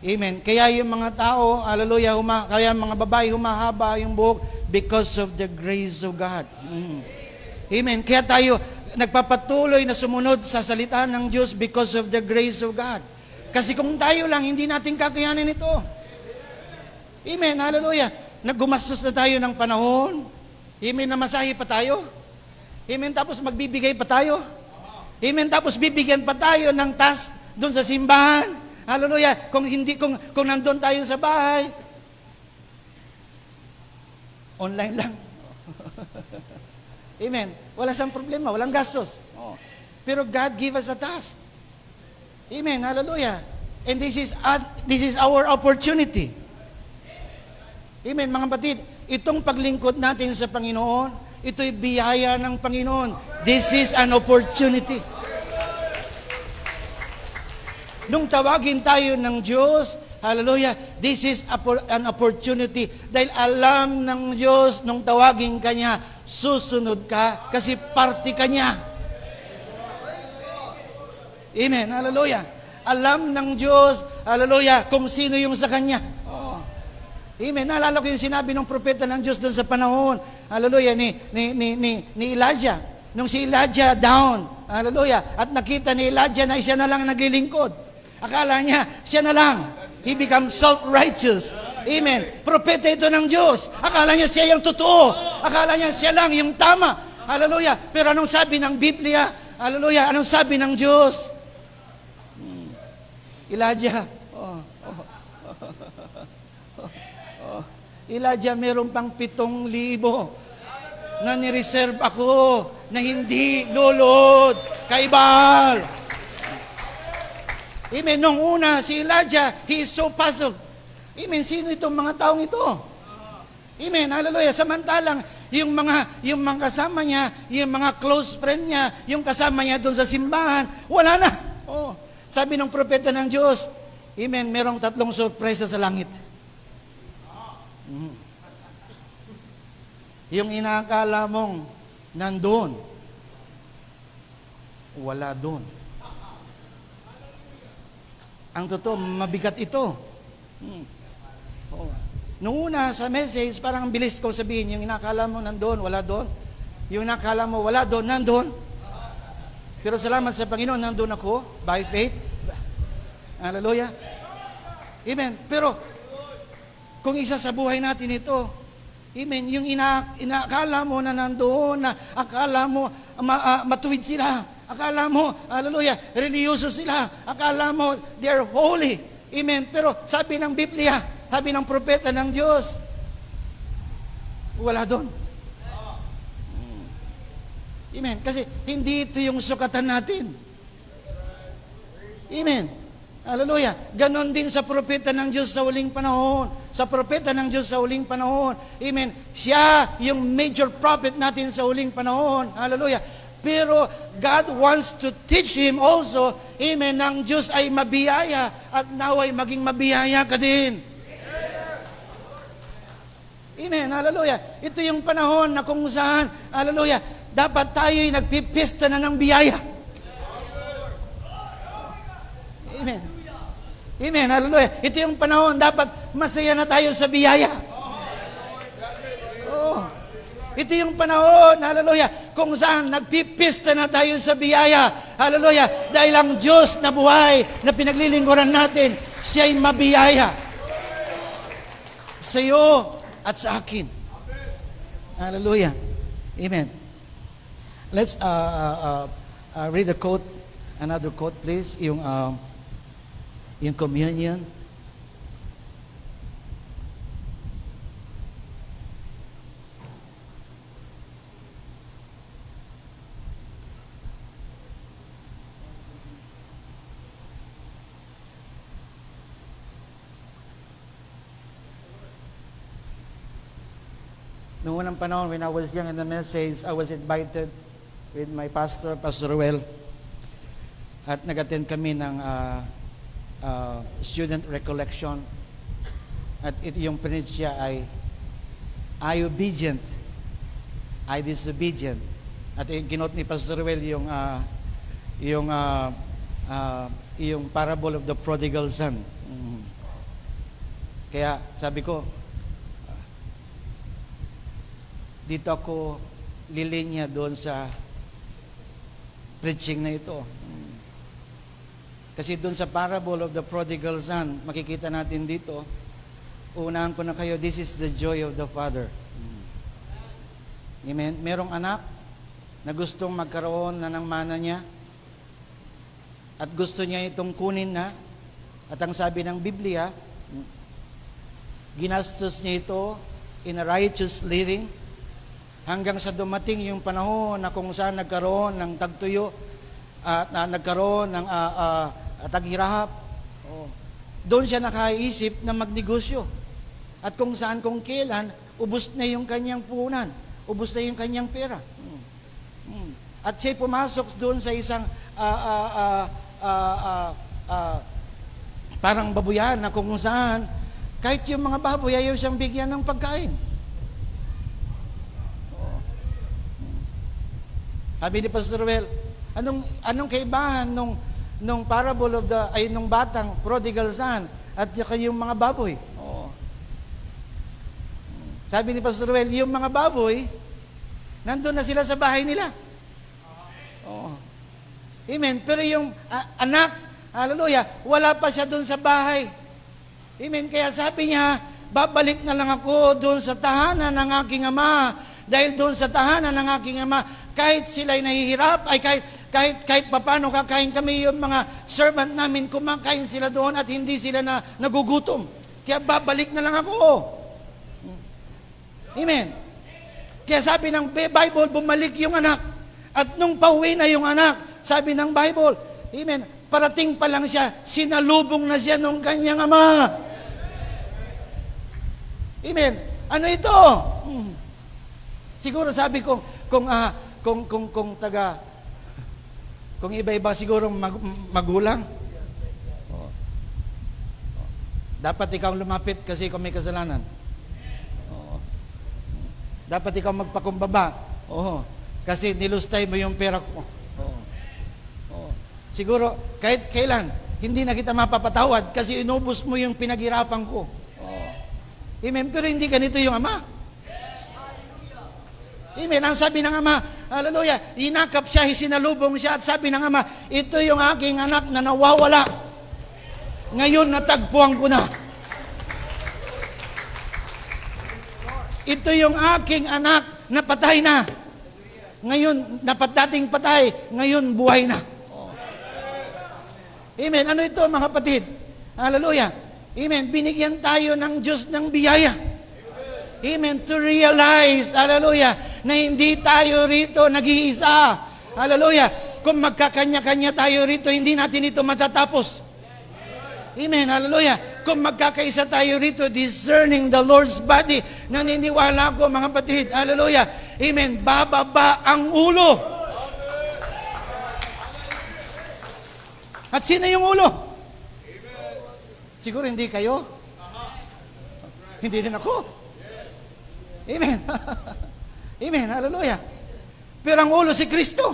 Amen. Kaya yung mga tao, hallelujah, kaya mga babae humahaba yung buhok because of the grace of God. Amen. Kaya tayo nagpapatuloy na sumunod sa salita ng Diyos because of the grace of God. Kasi kung tayo lang, hindi natin kakayanin ito. Amen. Hallelujah. Naggumastos na tayo ng panahon. Amen. Namasahe pa tayo. Amen. Tapos magbibigay pa tayo. Amen. Tapos bibigyan pa tayo ng task doon sa simbahan. Hallelujah. Kung nandun tayo sa bahay, online lang. Amen. Wala siyang problema, walang gastos. Oh. Pero God give us a task. Amen. Hallelujah. And this is our opportunity. Amen. Mga kapatid, itong paglingkod natin sa Panginoon, ito'y biyaya ng Panginoon. This is an opportunity. Nung tawagin tayo ng Diyos, hallelujah, this is an opportunity. Dahil alam ng Diyos, nung tawagin ka niya, susunod ka kasi party ka niya. Amen, hallelujah. Alam ng Diyos, hallelujah, kung sino yung sa Kanya. Oh. Amen, naalala ko yung sinabi ng propeta ng Diyos doon sa panahon, hallelujah, ni Elijah. Nung si Elijah down, hallelujah, at nakita ni Elijah na siya na lang naglilingkod. Akala niya, siya na lang. He becomes self-righteous. Amen. Propeta ito ng Diyos. Akala niya siya yung totoo. Akala niya siya lang yung tama. Hallelujah. Pero anong sabi ng Biblia? Hallelujah. Anong sabi ng Diyos? Elijah. Elijah, meron pang 7,000 na nireserve ako na hindi lulod kay Baal. Amen. Nung una, si Elijah, he is so puzzled. Amen. Sino itong mga taong ito? Amen. Hallelujah. Samantalang, yung mga kasama niya, yung mga close friend niya, yung kasama niya doon sa simbahan, wala na. Oh. Sabi ng propeta ng Diyos, amen, merong 3 sorpresa sa langit. Yung inaakala mong nandoon, wala doon. Ang totoo, mabigat ito. Oo. Noong una sa message, parang ang bilis ko sabihin, yung inakala mo nandun, wala doon. Yung inakala mo wala doon, nandun. Pero salamat sa Panginoon, nandun ako, by faith. Hallelujah. Amen. Pero, kung isa sa buhay natin ito, amen, yung inakala mo na nandoon, na akala mo matuwid sila, akala mo, hallelujah, reliyoso sila, akala mo they're holy. Amen. Pero sabi ng Biblia, sabi ng propeta ng Diyos, wala doon. Amen. Kasi hindi ito yung sukatan natin. Amen. Hallelujah. Ganon din sa propeta ng Diyos sa huling panahon. Sa propeta ng Diyos sa huling panahon. Amen. Siya yung major prophet natin sa huling panahon. Hallelujah. Pero God wants to teach him also, amen, ng Diyos ay mabiyaya at naway maging mabiyaya ka din. Amen. Hallelujah. Ito yung panahon na kung saan, hallelujah, dapat tayo'y nagpipista na ng biyaya. Amen. Amen. Hallelujah. Ito yung panahon, dapat masaya na tayo sa biyaya. Oh. Ito yung panahon, hallelujah, kung saan nagpipista na tayo sa biyaya. Hallelujah. Dahil ang Diyos na buhay na pinaglilingkuran natin, siya'y mabiyaya. Sa iyo at sa akin. Hallelujah. Amen. Let's read a quote, another quote please, yung communion. Noong unang panahon, when I was young in the message, I was invited with my pastor, Pastor Ruel. At nag-attend kami ng student recollection. At ito yung preach siya ay, I obedient, I disobedient. At yung kinot ni Pastor Ruel yung parable of the prodigal son. Kaya sabi ko, dito ako lilinya doon sa preaching na ito. Kasi doon sa parable of the prodigal son, makikita natin dito, unahan ko na kayo, this is the joy of the Father. Amen? Merong anak na gustong magkaroon na ng mana niya at gusto niya itong kunin na, at ang sabi ng Biblia, ginastos niya ito in a righteous living, hanggang sa dumating yung panahon na kung saan nagkaroon ng tagtuyo at nagkaroon ng taghirap. Doon siya nakaisip na magnegosyo. At kung saan, kung kailan, ubos na yung kanyang puhunan. Ubos na yung kanyang pera. At siya pumasok doon sa isang parang babuyan na kung saan kahit yung mga baboy ayaw siyang bigyan ng pagkain. Sabi ni Pastor Ruel, anong kaibahan nung parable of nung batang prodigal son at yung mga baboy? Sabi ni Pastor Ruel, yung mga baboy, nandun na sila sa bahay nila. Amen. Pero yung anak, hallelujah, wala pa siya doon sa bahay. Amen. Kaya sabi niya, babalik na lang ako doon sa tahanan ng aking ama. Dahil doon sa tahanan ng aking ama, kahit sila'y nahihirap, ay kahit papano kakain kami, yung mga servant namin, kumakain sila doon at hindi sila nagugutom. Kaya babalik na lang ako. Amen. Kaya sabi ng Bible, bumalik yung anak. At nung pauwi na yung anak, sabi ng Bible, amen, parating pa lang siya, sinalubong na siya nung kanyang ama. Amen. Ano ito? Siguro sabi ko, kung iba-iba siguro magulang. Dapat ikaw lumapit kasi ikaw may kasalanan. Dapat ikaw magpakumbaba. Kasi nilustay mo yung pera ko. Siguro, kahit kailan, Hindi na kita mapapatawad kasi inubos mo yung pinaghirapan ko. Oh. Amen. Pero hindi ganito yung Ama. Amen. Ang sabi ng Ama, hallelujah, inakap siya, sinalubong siya at sabi ng Ama, ito yung aking anak na nawawala. Ngayon natagpuan ko na. Ito yung aking anak na patay na. Ngayon, dating patay, ngayon buhay na. Amen. Ano ito mga kapatid? Hallelujah. Amen. Binigyan tayo ng Diyos ng biyaya. Amen. To realize, hallelujah, na hindi tayo rito nag-iisa. Hallelujah. Kung magkakanya-kanya tayo rito, hindi natin ito matatapos. Amen. Hallelujah. Kung magkakaisa tayo rito, discerning the Lord's body, naniniwala ko mga kapatid, hallelujah. Amen. Bababa ang ulo. At sino yung ulo? Siguro hindi kayo. Hindi din ako. Amen. Amen. Hallelujah. Pero ang ulo si Kristo.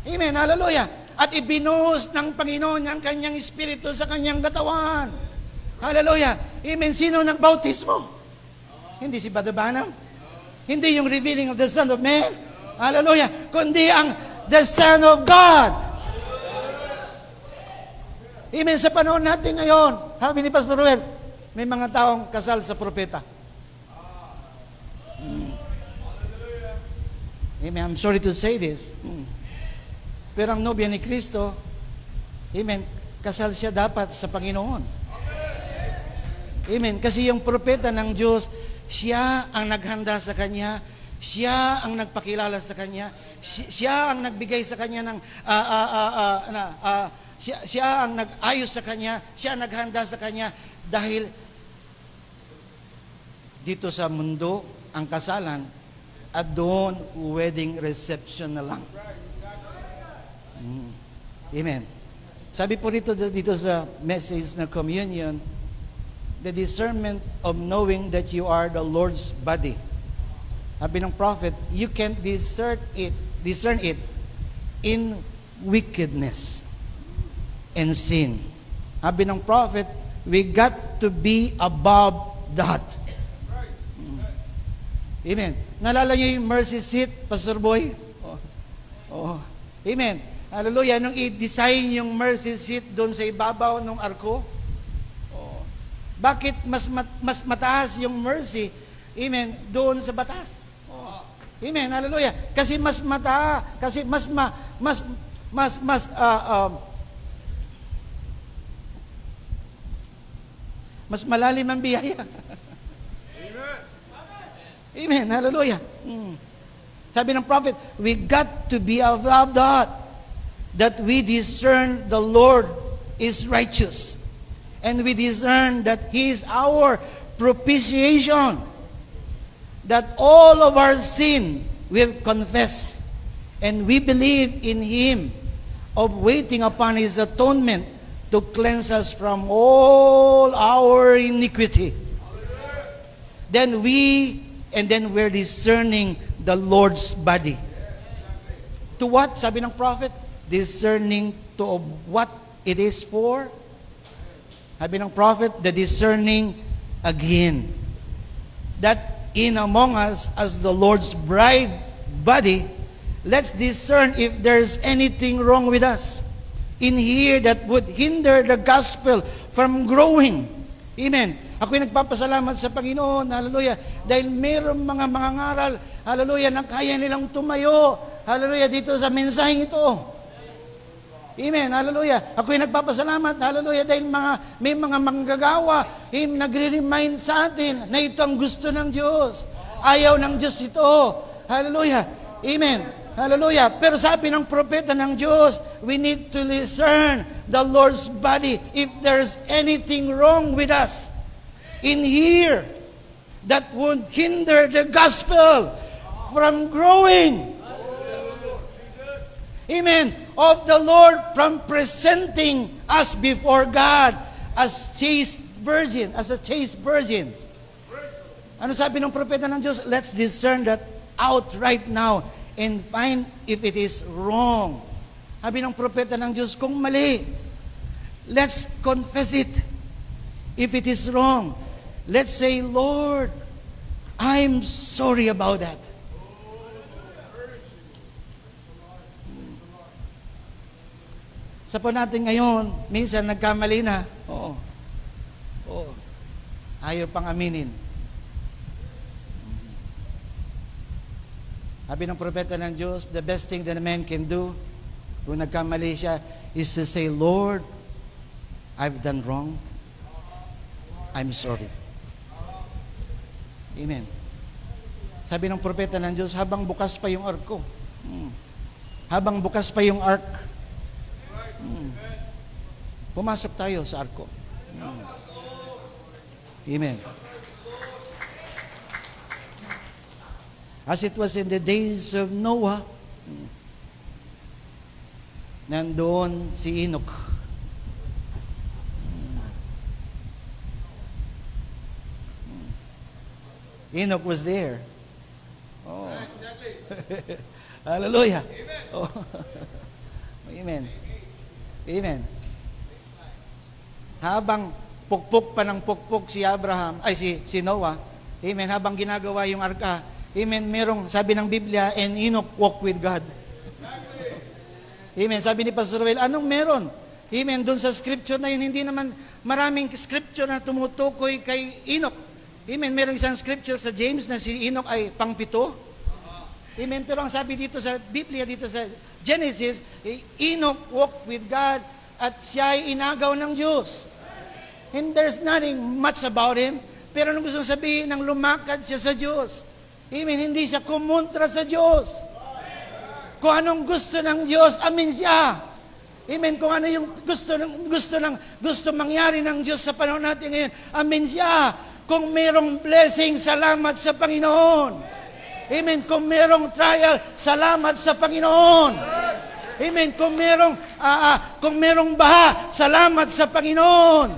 Amen. Hallelujah. At ibinuhos ng Panginoon ang kanyang Espiritu sa kanyang katawan. Hallelujah. Amen. Sino nagbautismo? Hindi si Brother Branham. Hindi yung revealing of the Son of Man. Hallelujah. Kundi ang the Son of God. Amen. Sa panahon natin ngayon, sabi ni Pastor Ruel, may mga taong kasal sa propeta. Amen. I'm sorry to say this. Pero ang nobya ni Kristo, amen, kasal siya dapat sa Panginoon. Amen. Kasi yung propeta ng Diyos, siya ang naghanda sa Kanya, siya ang nagpakilala sa Kanya, siya ang nagbigay sa Kanya ng, siya ang nag-ayos sa Kanya, siya ang naghanda sa Kanya, dahil dito sa mundo, ang kasalan, at doon, wedding reception na lang. Amen. Sabi po dito sa message na communion, the discernment of knowing that you are the Lord's body. Sabi ng prophet, you can't discern it in wickedness and sin. Sabi ng prophet, we got to be above that. Amen. Nalala niyo yung mercy seat, Pastor Boy? Oh. Amen. Hallelujah. Nung i-design yung mercy seat doon sa ibabaw ng arko, bakit mas mataas yung mercy? Amen. Doon sa batas. Amen. Hallelujah. Kasi mas mataas, kasi mas malalim ang biyaya. Amen. Hallelujah. Sabi ng prophet, we got to be above that we discern the Lord is righteous. And we discern that He is our propitiation. That all of our sin we confess. And we believe in Him of waiting upon His atonement to cleanse us from all our iniquity. Then we're discerning the Lord's body. To what? Sabi ng prophet, discerning to what it is for. Sabi ng prophet, the discerning again. That in among us, as the Lord's bride body, let's discern if there's anything wrong with us in here that would hinder the gospel from growing. Amen. Ako'y nagpapasalamat sa Panginoon, hallelujah, dahil mayroong mga mangangaral, hallelujah, na kaya nilang tumayo, hallelujah, dito sa mensaheng ito. Amen, hallelujah. Ako'y nagpapasalamat, hallelujah, dahil may mga manggagawa, nagre-remind sa atin na ito ang gusto ng Diyos. Ayaw ng Diyos ito. Hallelujah. Amen. Hallelujah. Pero sabi ng propeta ng Diyos, we need to discern the Lord's body if there's anything wrong with us in here that would hinder the gospel from growing. Amen. Of the Lord from presenting us before God as chaste virgins. Ano sabi ng propeta ng Diyos? Let's discern that out right now and find if it is wrong. Sabi ng propeta ng Diyos, kung mali, let's confess it. If it is wrong, let's say, Lord, I'm sorry about that. Sa po natin ngayon, minsan nagkamali na. Oo. Oo. Ayaw pang aminin. Sabi ng propeta ng Diyos, the best thing that a man can do kung nagkamali siya is to say, Lord, I've done wrong. I'm sorry. Amen. Sabi ng propeta ng Diyos, habang bukas pa yung ark ko. Habang bukas pa yung ark, pumasok tayo sa arko. Amen. As it was in the days of Noah, nandoon si Enoch. Enoch was there. Oh. Hallelujah. Oh. Amen. Amen. Habang pukpok pa ng pukpok si Abraham, ay si Noah, amen, habang ginagawa yung arka, amen, merong, sabi ng Biblia, and Enoch walked with God. Amen. Sabi ni Pastor Roel, anong meron? Amen. Doon sa scripture na yun, hindi naman maraming scripture na tumutukoy kay Enoch. Amen. Merong isang scripture sa James na si Enoch ay pangpito. Amen. Pero ang sabi dito sa Biblia, dito sa Genesis, Enoch walked with God at siya ay inagaw ng Diyos. And there's nothing much about him. Pero anong gusto sabihin ng lumakad siya sa Diyos? Amen. Hindi siya kumontra sa Diyos. Kung anong gusto ng Diyos, amin siya. Amen. Kung ano yung gusto mangyari ng Diyos sa panahon natin ngayon, amin siya. Kung merong blessing, salamat sa Panginoon. Amen. Kung merong trial, salamat sa Panginoon. Amen. Kung merong baha, salamat sa Panginoon.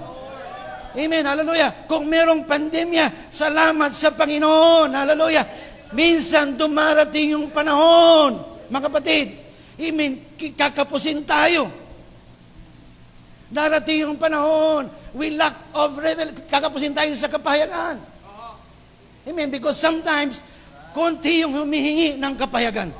Amen. Hallelujah. Kung merong pandemya, salamat sa Panginoon. Hallelujah. Minsan dumarating yung panahon, mga kapatid. Amen. Kakapusin tayo. Darating yung panahon, we lack of revelation. Kakapusin tayo sa kapahayagan. Amen. Because sometimes, konti yung humihingi ng kapayagan.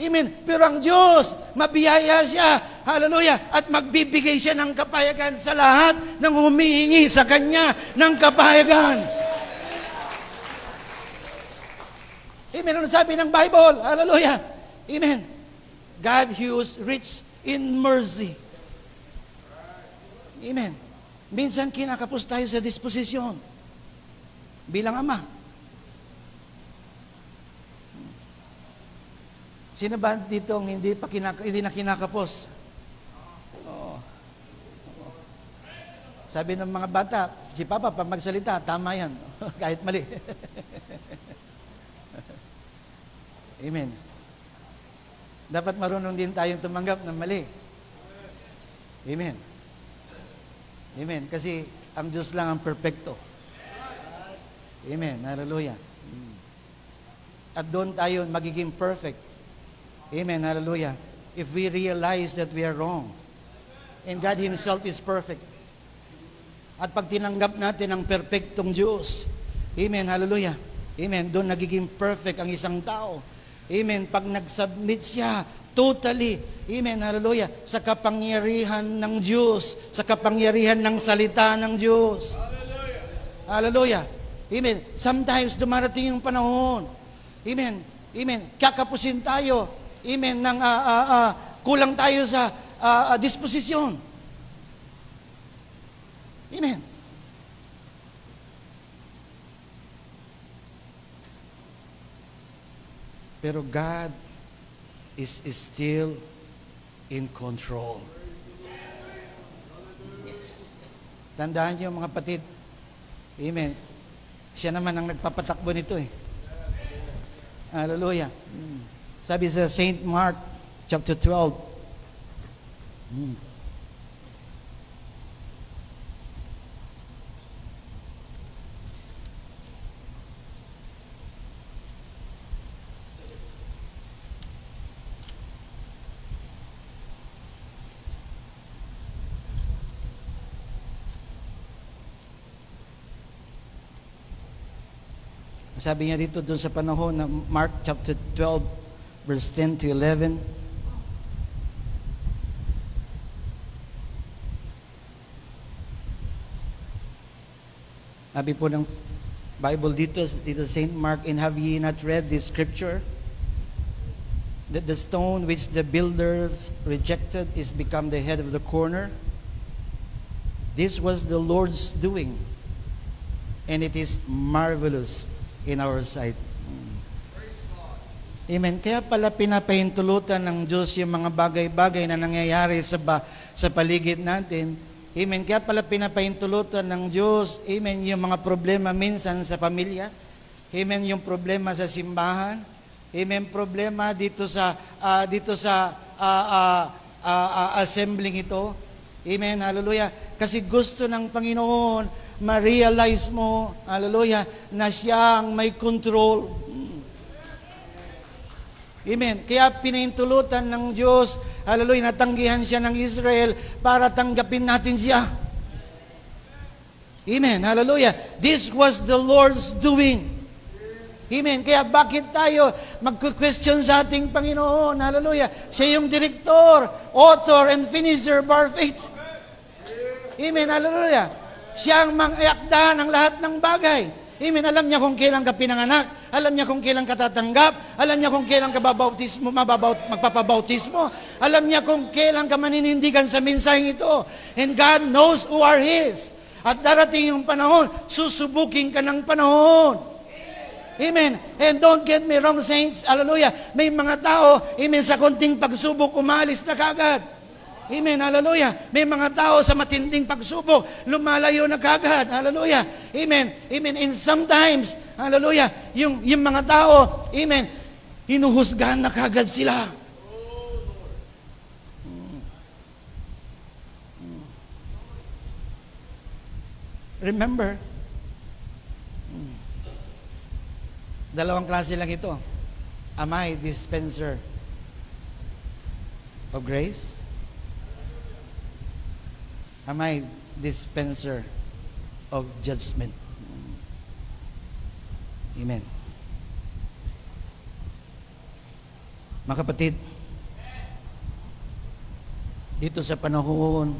Amen. Pero ang Diyos, mabiyaya siya. Hallelujah. At magbibigay siya ng kapayagan sa lahat ng humihingi sa Kanya ng kapayagan. Amen. Ano sabi ng Bible? Hallelujah. Amen. God who is rich in mercy. Amen. Minsan kinakapos tayo sa disposisyon bilang ama. Sino ba dito ang hindi na kinakapos? Oo. Sabi ng mga bata, si Papa, pag magsalita, tama yan. Kahit mali. Amen. Dapat marunong din tayong tumanggap ng mali. Amen. Amen. Kasi ang Diyos lang ang perfecto. Amen. Hallelujah. At doon tayo magiging perfect. Amen. Hallelujah. If we realize that we are wrong, and God Himself is perfect. At pag tinanggap natin ang perfectong Diyos, amen. Hallelujah. Amen. Doon nagiging perfect ang isang tao. Amen. Pag nag-submit siya totally, amen. Hallelujah. Sa kapangyarihan ng Diyos, sa kapangyarihan ng salita ng Diyos. Hallelujah. Hallelujah. Amen. Sometimes dumarating yung panahon. Amen. Amen. Kakapusin tayo. Amen. Nang kulang tayo sa disposisyon. Amen. Pero God is still in control. Tandaan niyo mga kapatid. Amen. Siya naman ang nagpapatakbo nito eh. Hallelujah. Sabi sa St. Mark, chapter 12. Sabi niya dito doon sa panahon na Mark chapter 12, verse 10 to 11. Sabi po ng Bible dito St. Mark, and have ye not read this scripture? That the stone which the builders rejected is become the head of the corner. This was the Lord's doing, and it is marvelous in our sight. Amen. Kaya pala pinapahintulutan ng Diyos yung mga bagay-bagay na nangyayari sa paligid natin. Amen. Kaya pala pinapahintulutan ng Diyos, amen, yung mga problema minsan sa pamilya. Amen, yung problema sa simbahan. Amen, problema dito sa assembling ito. Amen, hallelujah. Kasi gusto ng Panginoon, ma-realize mo, hallelujah, na siyang may control. Amen. Kaya pinahintulutan ng Diyos, hallelujah, natanggihan siya ng Israel para tanggapin natin siya. Amen. Hallelujah. This was the Lord's doing. Amen. Kaya bakit tayo mag-question sa ating Panginoon? Hallelujah. Siya yung director, author, and finisher of our faith. Amen. Hallelujah. Siya ang mang-iakda ng lahat ng bagay. Amen. Alam niya kung kailan ka pinanganak. Alam niya kung kailan ka tatanggap. Alam niya kung kailan ka magpapabautismo. Alam niya kung kailan ka maninindigan sa mensaheng ito. And God knows who are His. At darating yung panahon, susubukin ka ng panahon. Amen. And don't get me wrong, saints. Hallelujah. May mga tao, amen, sa konting pagsubok, umalis na kagad. Amen. Hallelujah. May mga tao sa matinding pagsubok, lumalayo na kagad. Hallelujah. Amen. Amen. And sometimes, hallelujah, yung mga tao, amen, hinuhusgahan na kagad sila. Remember, dalawang klase lang ito. Am I dispenser of grace? Am I dispenser of judgment? Amen. Mga kapatid, dito sa panahon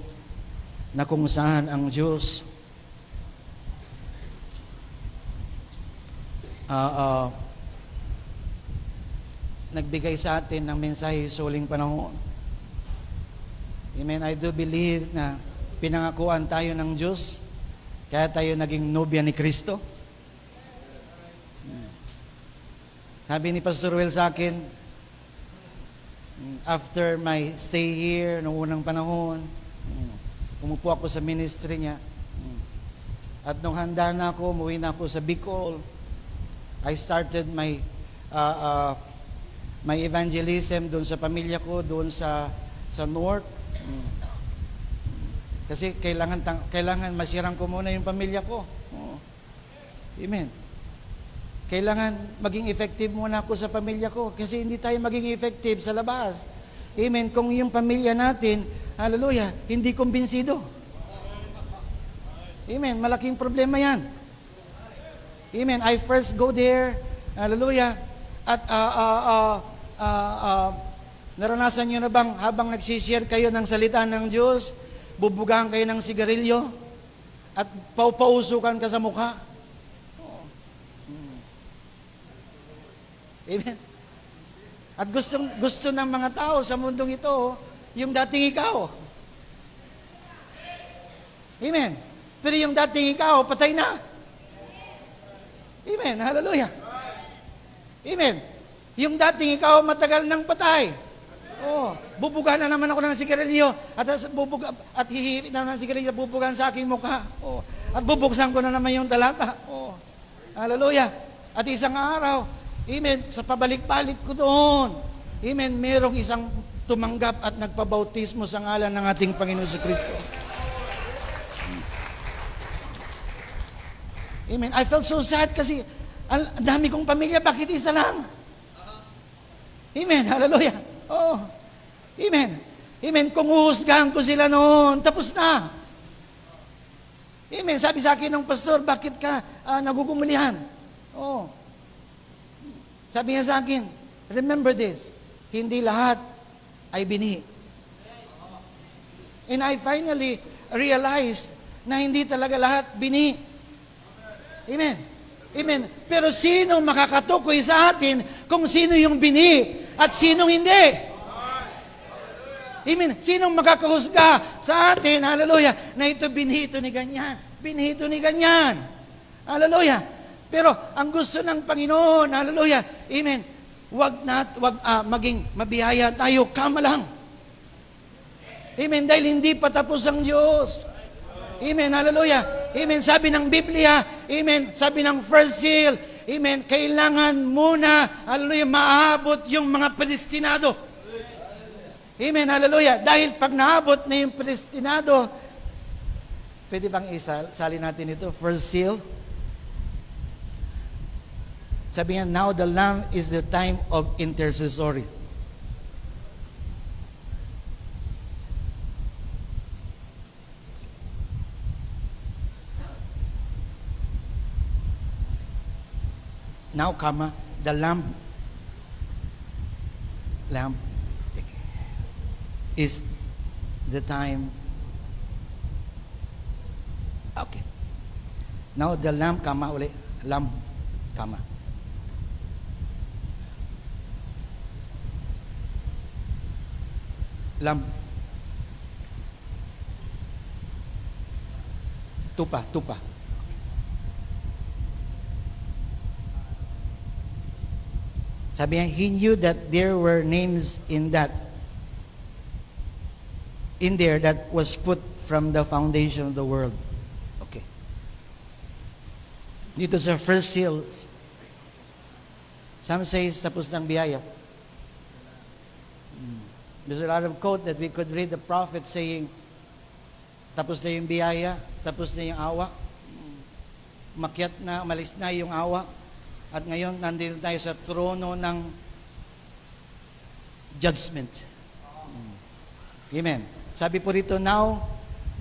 na kung saan ang Diyos nagbigay sa atin ng mensahe sa huling panahon. Amen. I do believe na pinangakuan tayo ng Diyos, kaya tayo naging nobya ni Kristo. Sabi ni Pastor Will sa akin, after my stay here noong unang panahon, umupo ako sa ministry niya. At nung handa na ako, umuwi na ako sa Bicol, I started my my evangelism doon sa pamilya ko, doon sa North. Kasi kailangan masirang ko muna yung pamilya ko. Amen. Kailangan maging effective muna ako sa pamilya ko kasi hindi tayo maging effective sa labas. Amen. Kung yung pamilya natin, hallelujah, hindi kumbinsido. Amen. Malaking problema yan. Amen. I first go there, hallelujah, at naranasan nyo na bang habang nagsishare kayo ng salita ng Diyos, bubugahan kayo ng sigarilyo at pausukan ka sa mukha? Amen. At gusto ng mga tao sa mundong ito, yung dating ikaw. Amen. Pero yung dating ikaw, patay na. Amen. Hallelujah. Amen. Yung dating ikaw, matagal nang patay. Oh, bubugahan na naman ako ng sigarilyo at hihipit na naman ng sigarilyo, bubugahan sa aking mukha. Oh, at bubuksan ko na naman yung talata. Oh, hallelujah. At isang araw, amen, sa pabalik-balik ko doon, amen, merong isang tumanggap at nagpabautismo sa ngalan ng ating Panginoon si Kristo. Amen. I felt so sad kasi ang dami kong pamilya, bakit isa lang? Amen. Hallelujah. Oh. Amen. Amen. Kung uhusgahan ko sila noon, tapos na. Amen. Sabi sa akin ng pastor, bakit ka nagugumulihan? Oh. Sabi niya sa akin, remember this, hindi lahat ay binhi. And I finally realized na hindi talaga lahat binhi. Amen. Amen. Pero sino makakatukoy sa atin kung sino yung binhi at sino hindi? Amen. Sino makakahusga sa atin, hallelujah, na ito binhi ito ni ganyan, binhi ito ni ganyan. Hallelujah. Pero ang gusto ng Panginoon, hallelujah, amen, wag maging mabiyaya tayo, kama lang. Amen, dahil hindi pa tapos ang Diyos. Amen, hallelujah. Amen, sabi ng Biblia, amen, sabi ng first seal, amen, kailangan muna, hallelujah, maabot yung mga Palestinado. Amen, hallelujah. Dahil pag naabot na yung Palestinado, pwede bang isali natin ito, first seal? Sabi nga, now the Lamb is the time of intercessory. Now, the lamb is the time. Okay. Now, the lamb, uli. Lamb, Lamb. Tupa. Sabi niya, he knew that there were names in there that was put from the foundation of the world. Okay. Dito sa first seals, some says tapos ng biyaya. There's a lot of quote that we could read the prophet saying, tapos na yung biyaya, tapos na yung awa, makyat na, umalis na yung awa, at ngayon nandito tayo sa trono ng judgment. Amen. Sabi po rito, now,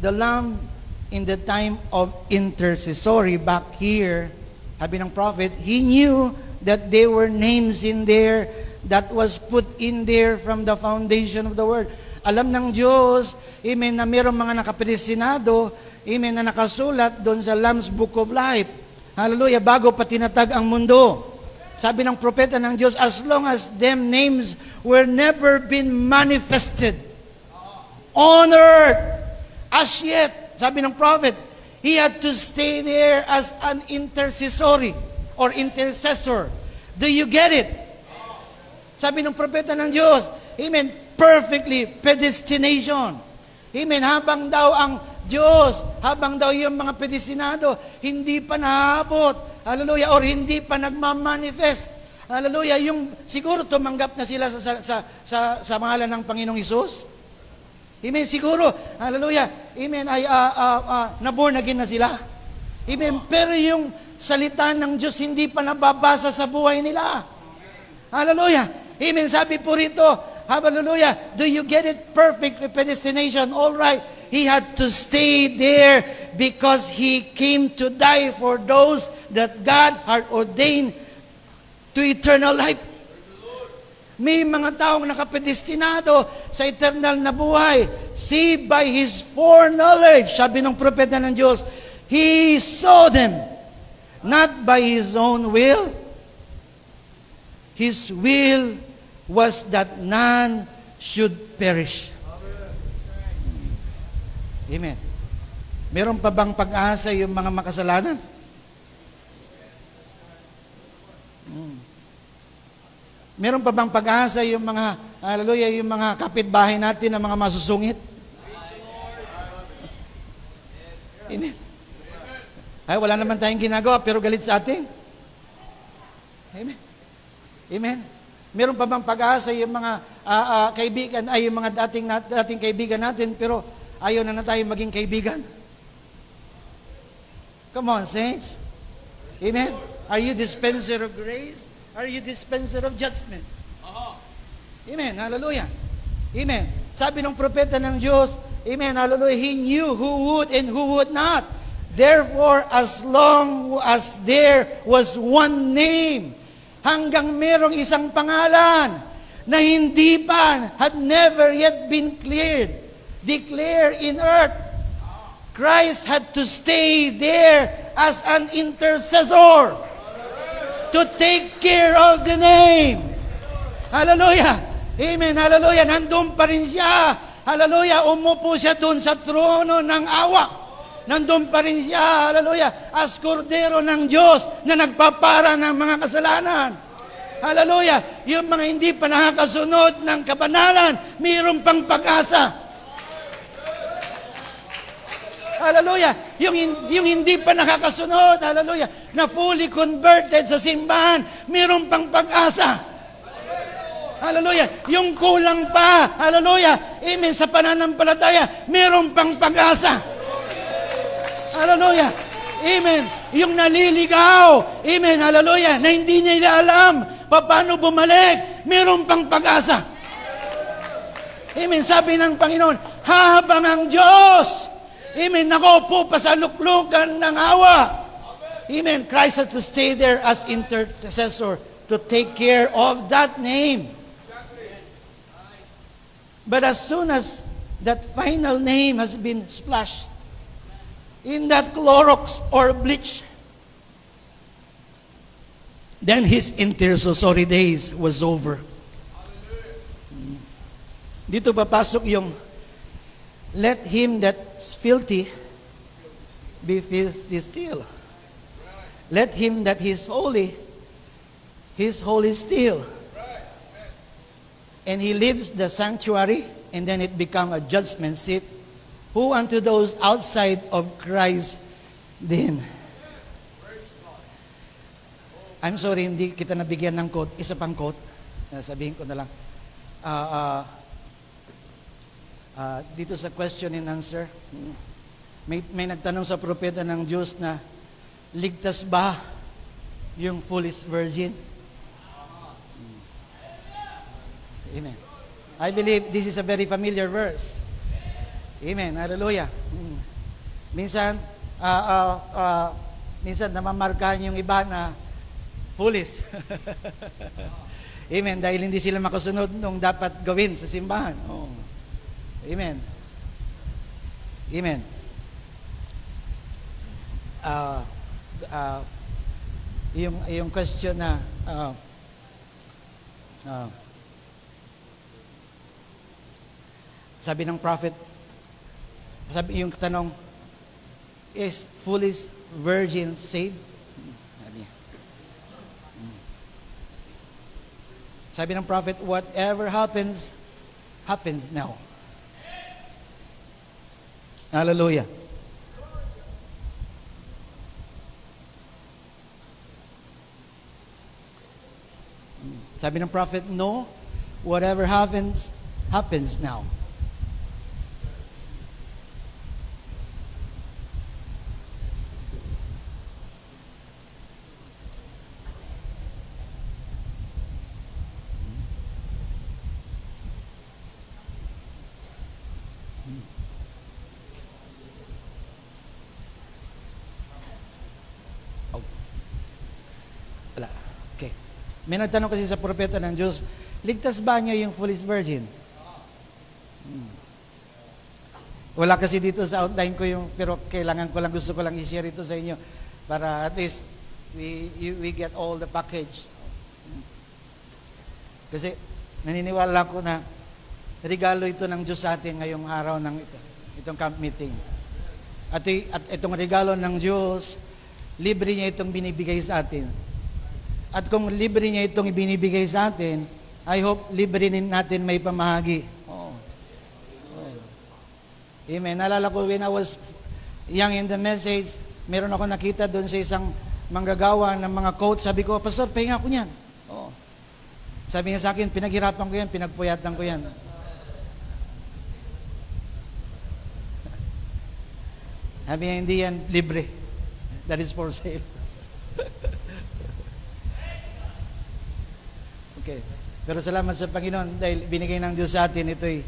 the Lamb in the time of intercessory, back here, sabi ng prophet, he knew that there were names in there that was put in there from the foundation of the world. Alam ng Diyos, amen, na mayroong mga nakapredestinado, amen, na nakasulat doon sa Lamb's Book of Life. Hallelujah, bago pa tinatag ang mundo. Sabi ng propeta ng Diyos, as long as them names were never been manifested on earth, as yet, sabi ng prophet, he had to stay there as an intercessory or intercessor. Do you get it? Sabi ng propeta ng Diyos, amen, perfectly predestination. Amen, habang daw ang Diyos, habang daw yung mga predestinado, hindi pa naabot, hallelujah, or hindi pa nagmamanifest, hallelujah, yung siguro tumanggap na sila sa pangalan ng Panginoong Hesus. Amen, siguro, hallelujah, amen, ay naborn again na sila. Amen, pero yung salita ng Diyos hindi pa nababasa sa buhay nila. Hallelujah. Amen, sabi po rito, hallelujah, do you get it? Perfect predestination, all right. He had to stay there because He came to die for those that God had ordained to eternal life. May mga taong nakapredestinado sa eternal na buhay. See, by His foreknowledge, sabi ng propeta ng Diyos, He saw them, not by His own will. His will was that none should perish. Amen. Meron pa bang pag-asa yung mga makasalanan? Meron pa bang pag-asa yung mga, hallelujah, yung mga kapitbahay natin na mga masusungit? Amen. Ay, wala naman tayong ginagawa pero galit sa atin. Amen. Amen. Meron pa bang pag-asa yung mga kaibigan, ay yung mga dating kaibigan natin pero ayaw na tayo maging kaibigan? Come on, saints. Amen. Are you dispenser of grace? Are you dispenser of judgment? Amen. Hallelujah. Amen. Sabi ng propeta ng Diyos, amen, hallelujah, He knew who would and who would not. Therefore, as long as there was one name, hanggang merong isang pangalan na hindi pa, had never yet been declared in earth. Christ had to stay there as an intercessor to take care of the name. Hallelujah. Amen. Hallelujah. Nandun pa rin siya. Hallelujah. Umupo siya doon sa trono ng awa. Nandun pa rin siya. Hallelujah. As kordero ng Diyos na nagpapara ng mga kasalanan. Hallelujah. Yung mga hindi pa nakakasunod ng kabanalan, mayroon pang pag-asa. Hallelujah. Yung hindi pa nakakasunod, hallelujah, na fully converted sa simbahan, mayroon pang pag-asa. Hallelujah. Yung kulang pa, hallelujah, amen, sa pananampalataya, mayroon pang pag-asa. Hallelujah. Amen. Yung naliligaw, amen, hallelujah, na hindi nila alam paano bumalik, mayroon pang pag-asa. Amen. Sabi ng Panginoon, habang ang Diyos, amen, nakaupo pa sa luklukan ng awa. Amen. Christ had to stay there as intercessor to take care of that name. But as soon as that final name has been splashed in that Clorox or bleach, then his intercessory days was over. Dito papasok yung, let him that's filthy be filthy still. Let him that is holy still. And he leaves the sanctuary, and then it become a judgment seat. Who unto those outside of Christ then? I'm sorry, hindi kita nabigyan ng quote. Isa pang quote. Sabihin ko na lang. Dito sa question and answer, may nagtanong sa propeta ng Diyos na, ligtas ba yung foolish virgin? Amen. I believe this is a very familiar verse. Amen. Hallelujah. Minsan, minsan namamarkahan yung iba na foolish. Amen. Dahil hindi sila makasunod nung dapat gawin sa simbahan. Oh. Amen. Amen. Yung question na sabi ng prophet, sabi yung tanong, is foolish virgin saved? Sabi ng prophet, whatever happens, happens now. Hallelujah. Sabi ng prophet, no, whatever happens, happens now. Okay. May nagtanong kasi sa propeta ng Diyos, ligtas ba niya yung foolish virgin? Wala kasi dito sa outline ko yung, pero kailangan ko lang, gusto ko lang i-share ito sa inyo para at least we get all the package. Kasi naniniwala ko na regalo ito ng Diyos sa atin ngayong araw ng itong camp meeting. At itong regalo ng Diyos, libre niya itong binibigay sa atin. At kung libre niya itong ibinibigay sa atin, I hope libre din natin may pamahagi. Oh. Amen. Naalala ko when I was young in the message, meron ako nakita doon sa isang manggagawa ng mga quotes. Sabi ko, Pastor, pahinga ko niyan. Oh. Sabi niya sa akin, pinaghirapan ko yan, pinagpuyatan ko yan. Sabi niya, hindi yan libre. That is for sale. Okay. Pero salamat sa Panginoon dahil binigay ng Diyos sa atin, ito'y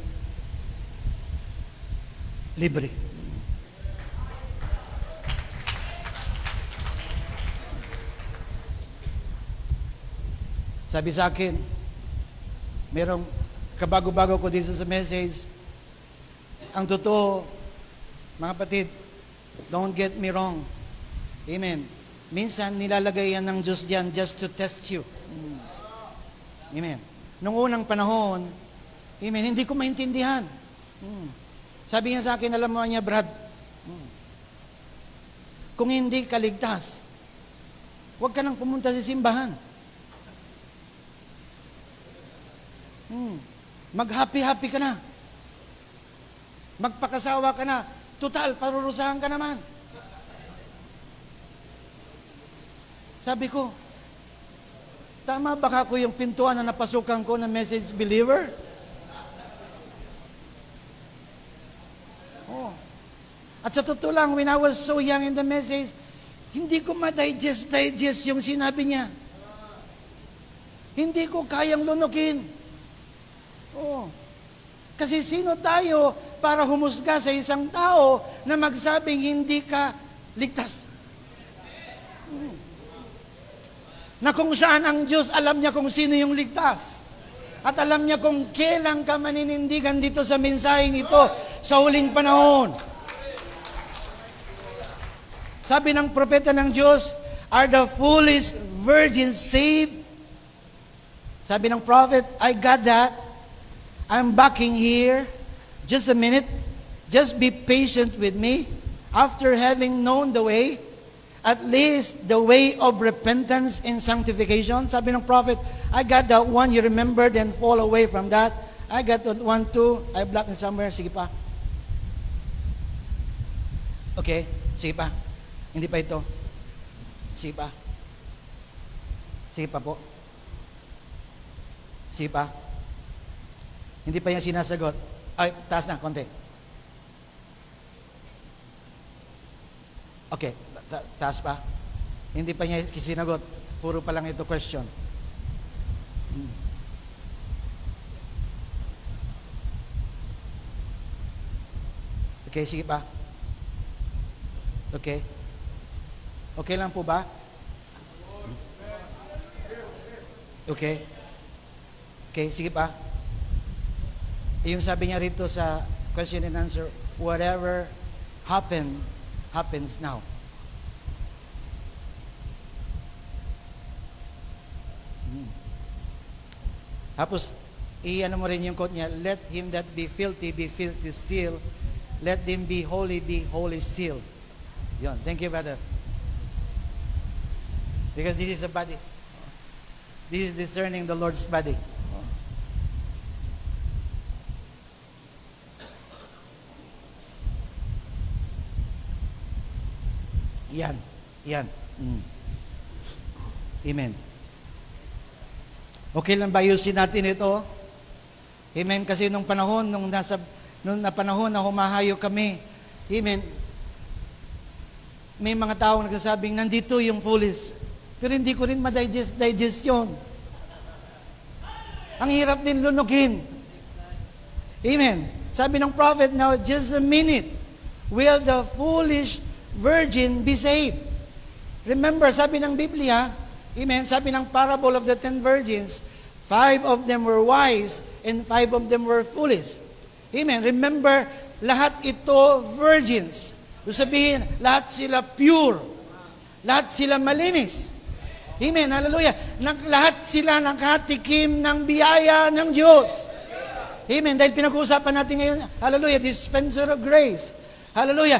libre. Sabi sa akin, merong kabago-bago ko dito sa message. Ang totoo, mga kapatid, don't get me wrong. Amen. Minsan, nilalagay yan ng Diyos diyan just to test you. Amen. Nung unang panahon, amen, hindi ko maintindihan. Sabi niya sa akin, alam mo niya, Brad, kung hindi ka ligtas, huwag ka nang pumunta sa simbahan. Mag-happy-happy ka na. Magpakasawa ka na. Total, parurusahan ka naman. Sabi ko, tama ba ako yung pintuan na napasukan ko na message believer? Oh. At sa totoo lang, when I was so young in the message, hindi ko ma-digest yung sinabi niya. Hindi ko kayang lunukin. Oh. Kasi sino tayo para humusga sa isang tao na magsabing hindi ka ligtas? Na kung saan ang Diyos, alam niya kung sino yung ligtas. At alam niya kung kailan ka maninindigan dito sa mensaheng ito sa huling panahon. Sabi ng propeta ng Diyos, are the foolish virgins saved? Sabi ng prophet, I got that. I'm backing here. Just a minute. Just be patient with me. After having known the way, at least the way of repentance and sanctification. Sabi ng prophet, I got that one, you remembered and fall away from that. I got that one too. I blocked it somewhere. Sige pa. Okay, sige pa. Hindi pa ito. Sige pa. Sige pa po. Sige pa. Hindi pa yan sinasagot. Ay, taas na, konti. Okay, taas pa. Hindi pa niya sinagot. Puro pa lang ito question. Okay, sige pa. Okay. Okay lang po ba? Okay. Okay, sige pa. Yung sabi niya rito sa question and answer, whatever happens now. Tapos, i-ano mo rin yung quote niya, let him that be filthy still. Let him be holy still. Yun. Thank you, brother. Because this is a body. This is discerning the Lord's body. Yan. Yan. Amen. Okay lang ba ayusin natin ito? Amen. Kasi nung panahon, nung panahon na humahayo kami, amen, may mga tao nagsasabing, nandito yung foolish. Pero hindi ko rin ma-digest yun. Ang hirap din lunugin. Amen. Sabi ng prophet, now just a minute, will the foolish virgin be saved? Remember, sabi ng Biblia, amen, sabi ng parable of the 10 virgins, 5 of them were wise and 5 of them were foolish. Amen. Remember, lahat ito virgins. Sabihin, lahat sila pure. Lahat sila malinis. Amen. Hallelujah. Lahat sila nakatikim ng biyaya ng Diyos. Amen. Dahil pinag-uusapan natin ngayon, hallelujah, dispenser of grace. Hallelujah.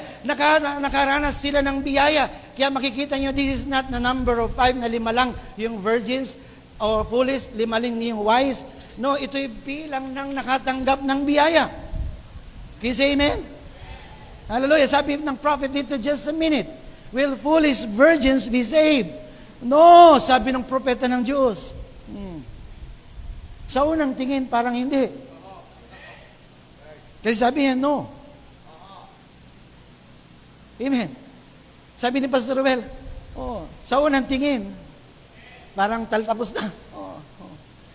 Nakaranas sila ng biyaya. Kaya makikita nyo, this is not the number of 5 na 5 lang yung virgins or foolish, 5 lang yung wise. No, ito'y bilang ng nakatanggap ng biyaya. Can you say amen? Hallelujah. Sabi ng prophet dito, just a minute. Will foolish virgins be saved? No, sabi ng propeta ng Diyos. Sa unang tingin, parang hindi. Kasi sabi niya, no. Amen. Sabi ni Pastor Ruel, sa unang tingin, parang tapos na.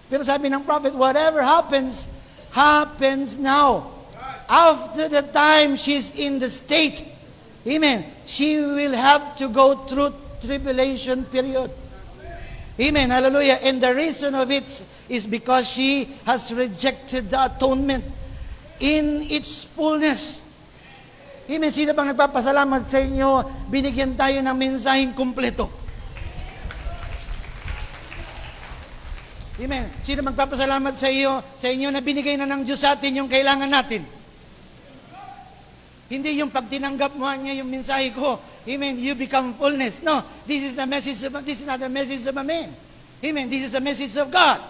Pero sabi ng prophet, whatever happens, happens now. After the time she's in the state, amen, she will have to go through tribulation period. Amen. Hallelujah. And the reason of it is because she has rejected the atonement in its fullness. Amen. Sino bang nagpapasalamat sa inyo? Binigyan tayo ng mensaheng kumpleto. Amen. Sino magpapasalamat sa inyo na binigay na ng Diyos sa atin yung kailangan natin? Hindi yung pag tinanggap mo niya yung mensahe ko, amen, you become fullness. No, this is not the message of a man. Amen. This is a message of God.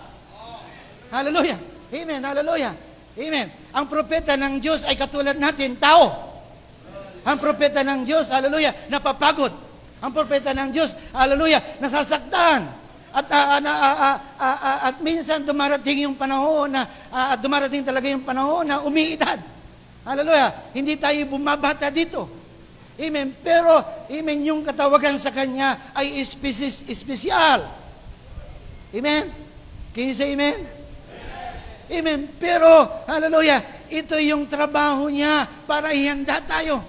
Hallelujah. Amen. Hallelujah. Amen. Ang propeta ng Diyos ay katulad natin, tao. Ang propeta ng Diyos, hallelujah, napapagod. Ang propeta ng Diyos, hallelujah, nasasaktan. At minsan dumarating yung panahon na dumarating talaga yung panahon na umiidad. Hallelujah. Hindi tayo bumabata dito. Amen. Pero, amen, yung katawagan sa Kanya ay espesyal. Amen. Can you say amen? Amen. Pero, hallelujah, ito yung trabaho niya para ihanda tayo.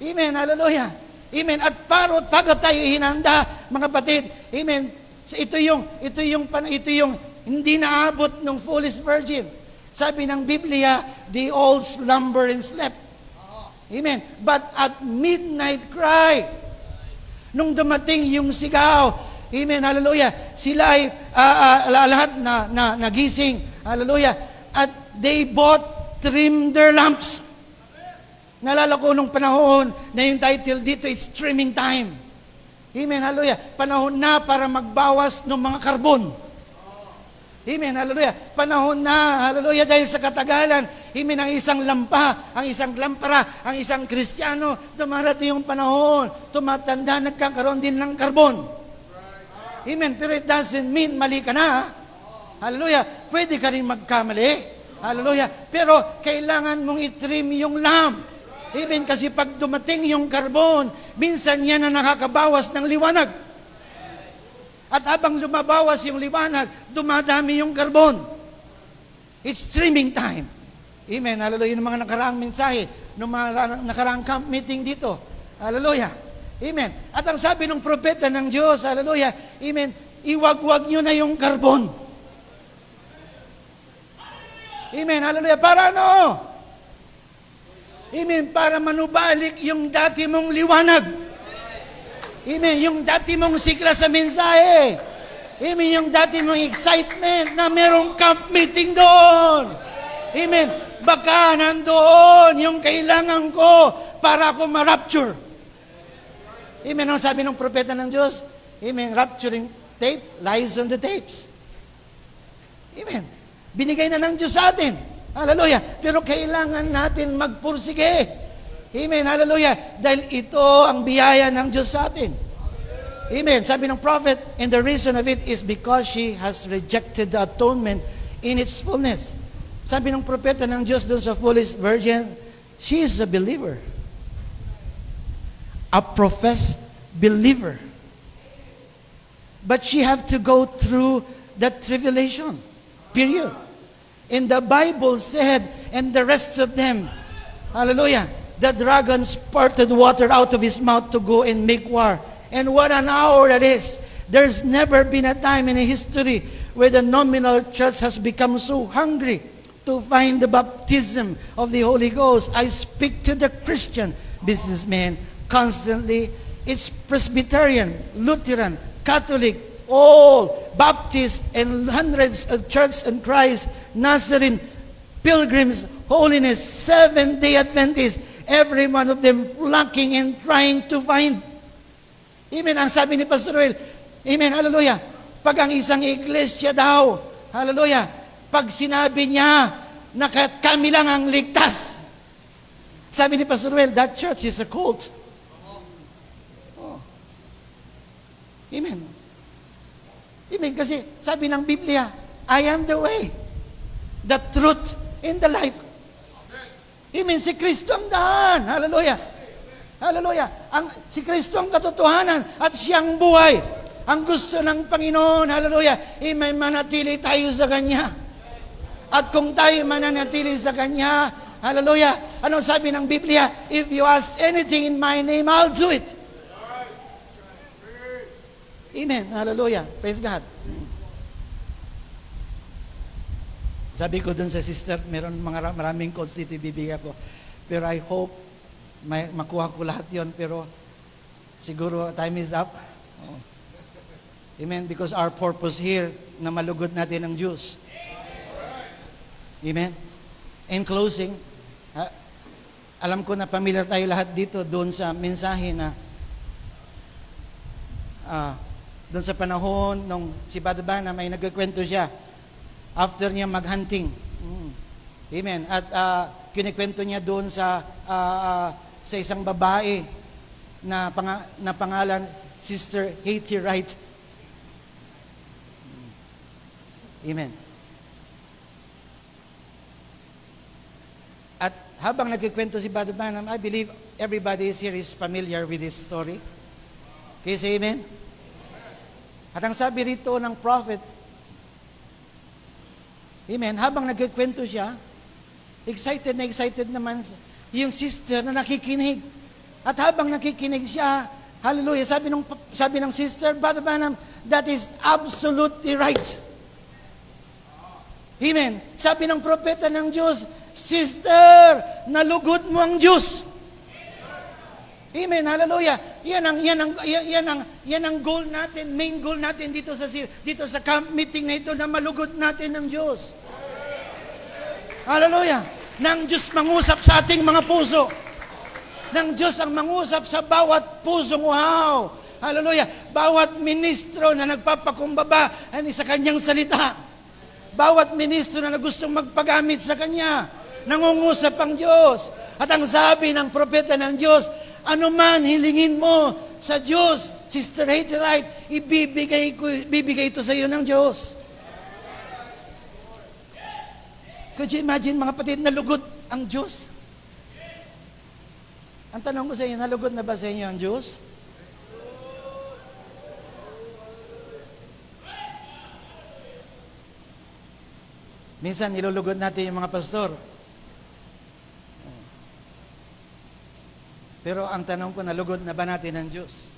Amen. Hallelujah. Amen. At pagod tayo hinanda, mga kapatid, amen, ito yung hindi naabot ng foolish virgin. Sabi ng Biblia, they all slumber and slept. Amen. But at midnight cry, nung dumating yung sigaw, amen, hallelujah, sila ay lahat na nagising, hallelujah, at they both trimmed their lamps. Nalala ko nung panahon na yung title dito is trimming time. Amen, hallelujah. Panahon na para magbawas ng mga karbon. Amen, hallelujah. Panahon na, hallelujah, dahil sa katagalan, amen, ang isang lampara, ang isang Kristiyano, dumarating yung panahon, tumatanda, nagkakaroon din ng karbon. Amen, pero it doesn't mean mali ka na. Hallelujah, pwede ka rin magkamali. Hallelujah, pero kailangan mong itrim yung lamp. Amen, kasi pag dumating yung karbon, minsan yan na nakakabawas ng liwanag. At habang lumabawas yung liwanag, dumadami yung karbon. It's streaming time. Amen. Hallelujah. Yung mga nakaraang mensahe, yung mga nakaraang camp meeting dito. Hallelujah. Amen. At ang sabi ng propeta ng Diyos, hallelujah, amen, iwagwag nyo na yung karbon. Amen. Hallelujah. Para ano? Amen. Para manubalik yung dati mong liwanag. Amen. Yung dati mong sikla sa mensahe. Amen. Yung dati mong excitement na merong camp meeting doon. Amen. Baka nandoon yung kailangan ko para ako ma-rapture. Amen. Ang sabi ng propeta ng Diyos, amen, rapturing tape lies on the tapes. Amen. Binigay na ng Diyos sa atin. Hallelujah. Pero kailangan natin magpursige. Amen. Hallelujah. Dahil ito ang biyaya ng Diyos sa atin. Amen. Sabi ng prophet, and the reason of it is because she has rejected the atonement in its fullness. Sabi ng propeta ng Diyos doon sa foolish virgin, she is a believer. A professed believer. But she have to go through that tribulation. Period. And the Bible said, and the rest of them, hallelujah, the dragon spurted water out of his mouth to go and make war. And what an hour that is. There's never been a time in history where the nominal church has become so hungry to find the baptism of the Holy Ghost. I speak to the Christian businessman constantly. It's Presbyterian, Lutheran, Catholic, all Baptist, and hundreds of Church and Christ, Nazarene, Pilgrims, Holiness, Seventh-day Adventists, every one of them flocking and trying to find. Amen. Ang sabi ni Pastor Joel, amen, hallelujah, pag ang isang iglesia daw, hallelujah, pag sinabi niya na kami lang ang ligtas, sabi ni Pastor Joel, that church is a cult. Oh. Amen. Amen. Kasi sabi ng Biblia, I am the way, the truth, and the life. Amen. Si Kristo ang daan. Hallelujah. Hallelujah. Si Kristo ang katotohanan at siyang buhay. Ang gusto ng Panginoon, hallelujah, amen, manatili tayo sa Kanya. At kung tayo mananatili sa Kanya, hallelujah, anong sabi ng Biblia? If you ask anything in my name, I'll do it. Amen. Hallelujah. Praise God. Sabi ko dun sa sister, meron maraming quotes dito ibibigay ko. Pero I hope makuha ko lahat yon. Pero siguro time is up. Oh. Amen. Because our purpose here, na malugod natin ang Diyos. Amen. In closing, alam ko na familiar tayo lahat dito doon sa mensahe na doon sa panahon nung si Brother Branham ay nagkikwento siya after niya mag-hunting. Amen. At kinikwento niya doon sa isang babae na pangalan Sister Haiti Wright. Amen. At habang nagkikwento si Brother Branham, I believe everybody here is familiar with this story. Can you say amen? At ang sabi rito ng prophet, amen, habang nagkikwento siya, excited naman yung sister na nakikinig. At habang nakikinig siya, hallelujah, sabi ng sister, Brother Branham, that is absolutely right. Amen. Sabi ng propeta ng Diyos, sister, nalugod mo ang Diyos. Amen. Hallelujah. Yan ang goal natin, main goal natin dito sa camp meeting na ito, na malugod natin ng Diyos. Hallelujah. Nang Diyos mangusap sa ating mga puso. Nang Diyos ang mangusap sa bawat pusong wow. Hallelujah. Bawat ministro na nagpapakumbaba ay sa kanyang salita. Bawat ministro na gustong magpagamit sa kanya, nangungusap ang Diyos. At ang sabi ng propeta ng Diyos, ano man hilingin mo sa Diyos, Sister Haiti Wright, ibibigay ito sa iyo ng Diyos. Could you imagine, mga kapatid, nalugod ang Diyos? Ang tanong ko sa inyo, nalugod na ba sa inyo ang Diyos? Minsan, nilulugod natin yung mga pastor. Pero ang tanong ko, nalugod na ba natin ang Diyos?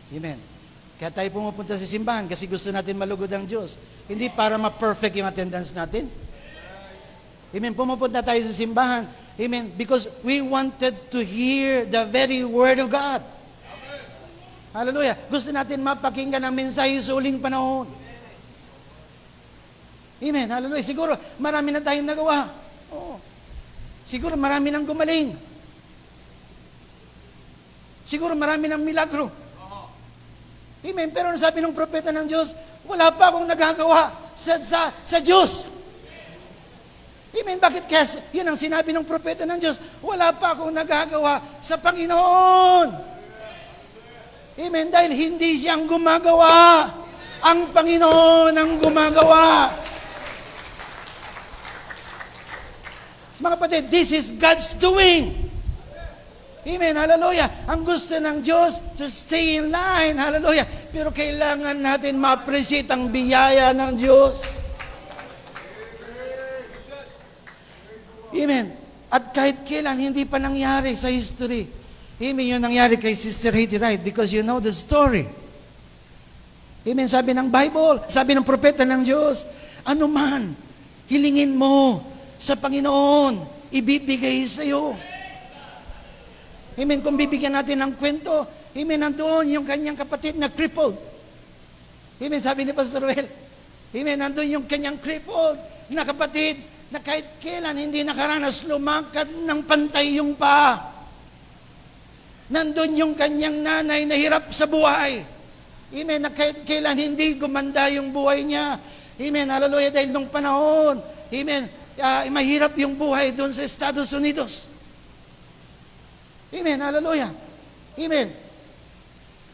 Amen. Kaya tayo pumupunta sa simbahan kasi gusto natin malugod ang Diyos. Hindi para ma-perfect yung attendance natin. Amen. Pumupunta tayo sa simbahan. Amen. Because we wanted to hear the very Word of God. Hallelujah. Gusto natin mapakinggan ang mensahe sa uling panahon. Amen. Hallelujah. Siguro, marami na tayong nagawa. Oo. Siguro, marami nang gumaling. Siguro, marami nang milagro. Amen. Pero ano sabi ng propeta ng Diyos? Wala pa akong nagagawa sa Diyos. Amen. Bakit kaya yun ang sinabi ng propeta ng Diyos? Wala pa akong nagagawa sa Panginoon. Amen. Dahil hindi siyang gumagawa. Ang Panginoon ang gumagawa. Mga kapatid, this is God's doing. Amen, hallelujah. Ang gusto ng Diyos to stay in line, hallelujah. Pero kailangan natin ma-appreciate ang biyaya ng Diyos. Amen. At kahit kailan, hindi pa nangyari sa history. Amen, yun nangyari kay Sister Haiti Wright because you know the story. Amen, sabi ng Bible, sabi ng propeta ng Diyos, ano man, hilingin mo sa Panginoon, ibibigay sa iyo. Amen. Kung bibigyan natin ng kwento, amen, nandoon yung kanyang kapatid na crippled. Amen. Sabi ni Pastor Ruel, amen, nandoon yung kanyang crippled na kapatid na kahit kailan hindi nakaranas lumakad ng pantay yung paa. Nandoon yung kanyang nanay na hirap sa buhay. Amen. Na kahit kailan hindi gumanda yung buhay niya. Amen. Hallelujah. Dahil nung panahon, amen, mahirap yung buhay doon sa Estados Unidos. Amen, hallelujah. Amen.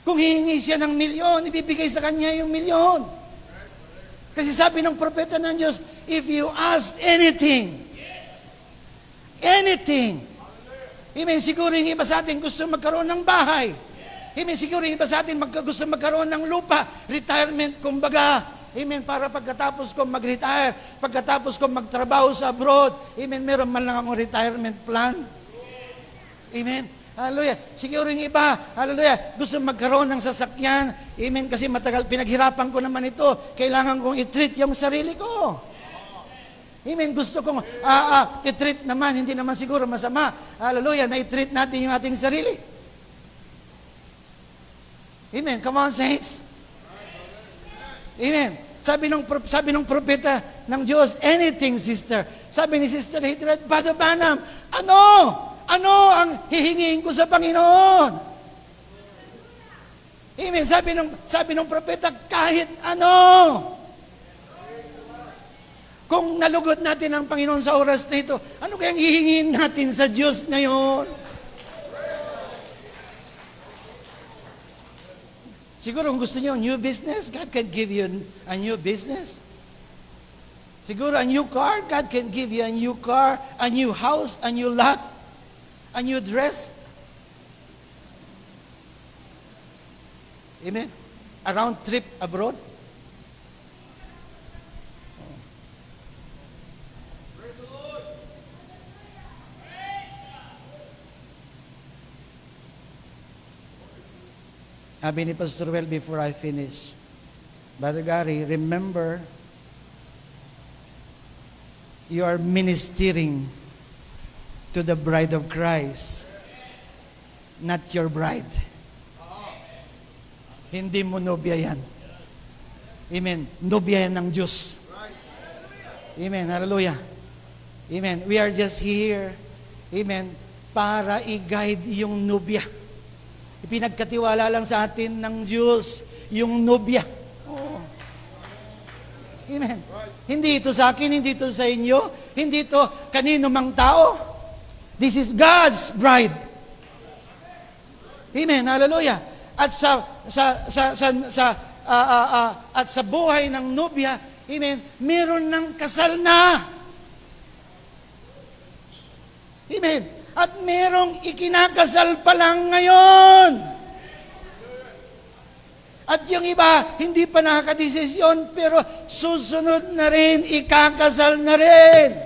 Kung hihingi siya ng milyon, ibibigay sa kanya yung milyon. Kasi sabi ng propeta ng Diyos, if you ask anything, amen, siguro yung iba sa atin gusto magkaroon ng bahay. Amen, siguro yung iba sa atin gusto magkaroon ng lupa, retirement, kumbaga. Amen, para pagkatapos ko mag-retire, pagkatapos ko magtrabaho sa abroad, amen, meron man lang akong retirement plan. Amen. Hallelujah. Siguro yung iba, hallelujah, gusto magkaroon ng sasakyan. Amen, kasi matagal, pinaghirapan ko naman ito. Kailangan kong i-treat yung sarili ko. Amen. Gusto kong i-treat naman, hindi naman siguro masama. Hallelujah, na i-treat natin yung ating sarili. Amen. Come on, saints. Amen. Sabi ng propeta ng Diyos, anything, sister. Sabi ni Sister Hitred, Brother Branham, ano ang hihingiin ko sa Panginoon? Amen. Sabi ng propeta, kahit ano. Kung nalugod natin ang Panginoon sa oras na ito, ano kayang hihingin natin sa Diyos ngayon? Siguro kung gusto niyo new business, God can give you a new business. Siguro a new car, God can give you a new car, a new house, a new lot, a new dress. Amen. A round trip abroad. Sabi ni Pastor Well before I finish, Brother Gary, remember, you are ministering to the bride of Christ, not your bride. Hindi mo nobya yan. Amen. Nobya yan ng Diyos. Amen. Hallelujah. Amen. We are just here, amen, para i-guide yung nobya. Ipinagkatiwala lang sa atin ng Diyos yung nobya. Oh. Amen. Hindi ito sa akin, hindi ito sa inyo, hindi ito kanino mang tao. This is God's bride. Amen. Hallelujah. At sa buhay ng nobya, amen, meron ng kasal na. Amen. At merong ikinakasal pa lang ngayon. At yung iba, hindi pa nakakadesisyon, pero susunod na rin, ikakasal na rin.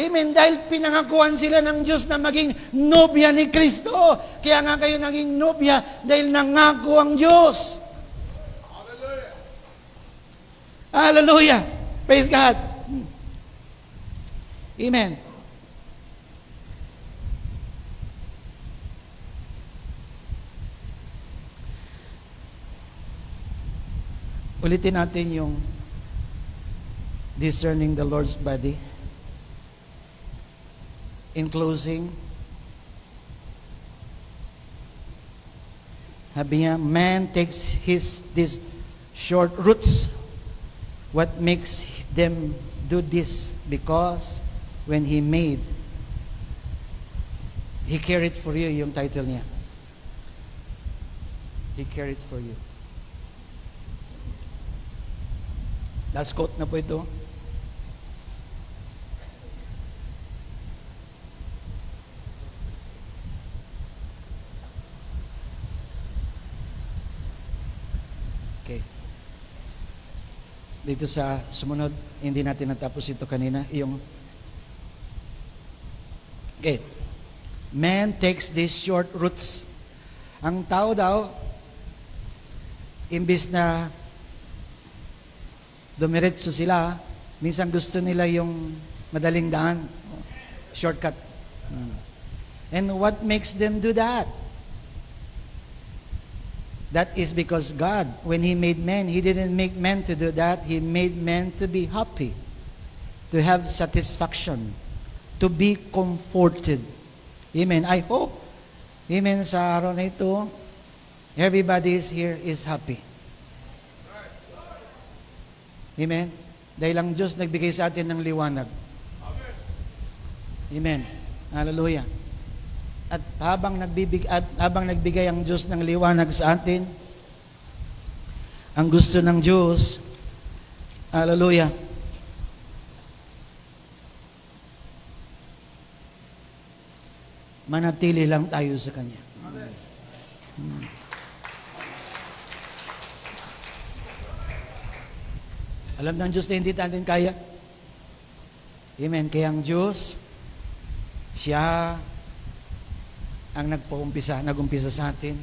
Amen. Dahil pinangakuan sila ng Diyos na maging nobya ni Kristo. Kaya nga kayo naging nobya dahil nangako ang Diyos. Hallelujah. Hallelujah. Praise God. Amen. Ulitin natin yung discerning the Lord's body. In closing, sabi niya, man takes these short roots. What makes them do this? Because when he made, he carried for you, yung title niya. He carried for you. Last quote na po ito. Okay. Dito sa sumunod, hindi natin natapos ito kanina. Okay. Man takes these short routes. Ang tao daw, imbis na dumiretso sila, minsan gusto nila yung madaling daan, shortcut. And what makes them do that? That is because God, when He made man, He didn't make man to do that. He made man to be happy, to have satisfaction, to be comforted. Amen. I hope, amen, sa araw na ito, everybody is here is happy. Amen. Dahil ang Diyos nagbigay sa atin ng liwanag. Amen. Hallelujah. At habang nagbigay ang Diyos ng liwanag sa atin, ang gusto ng Diyos, hallelujah, manatili lang tayo sa Kanya. Amen. Alam ng Diyos na hindi natin kaya. Amen. Kaya ang Diyos, siya ang nag-umpisa sa atin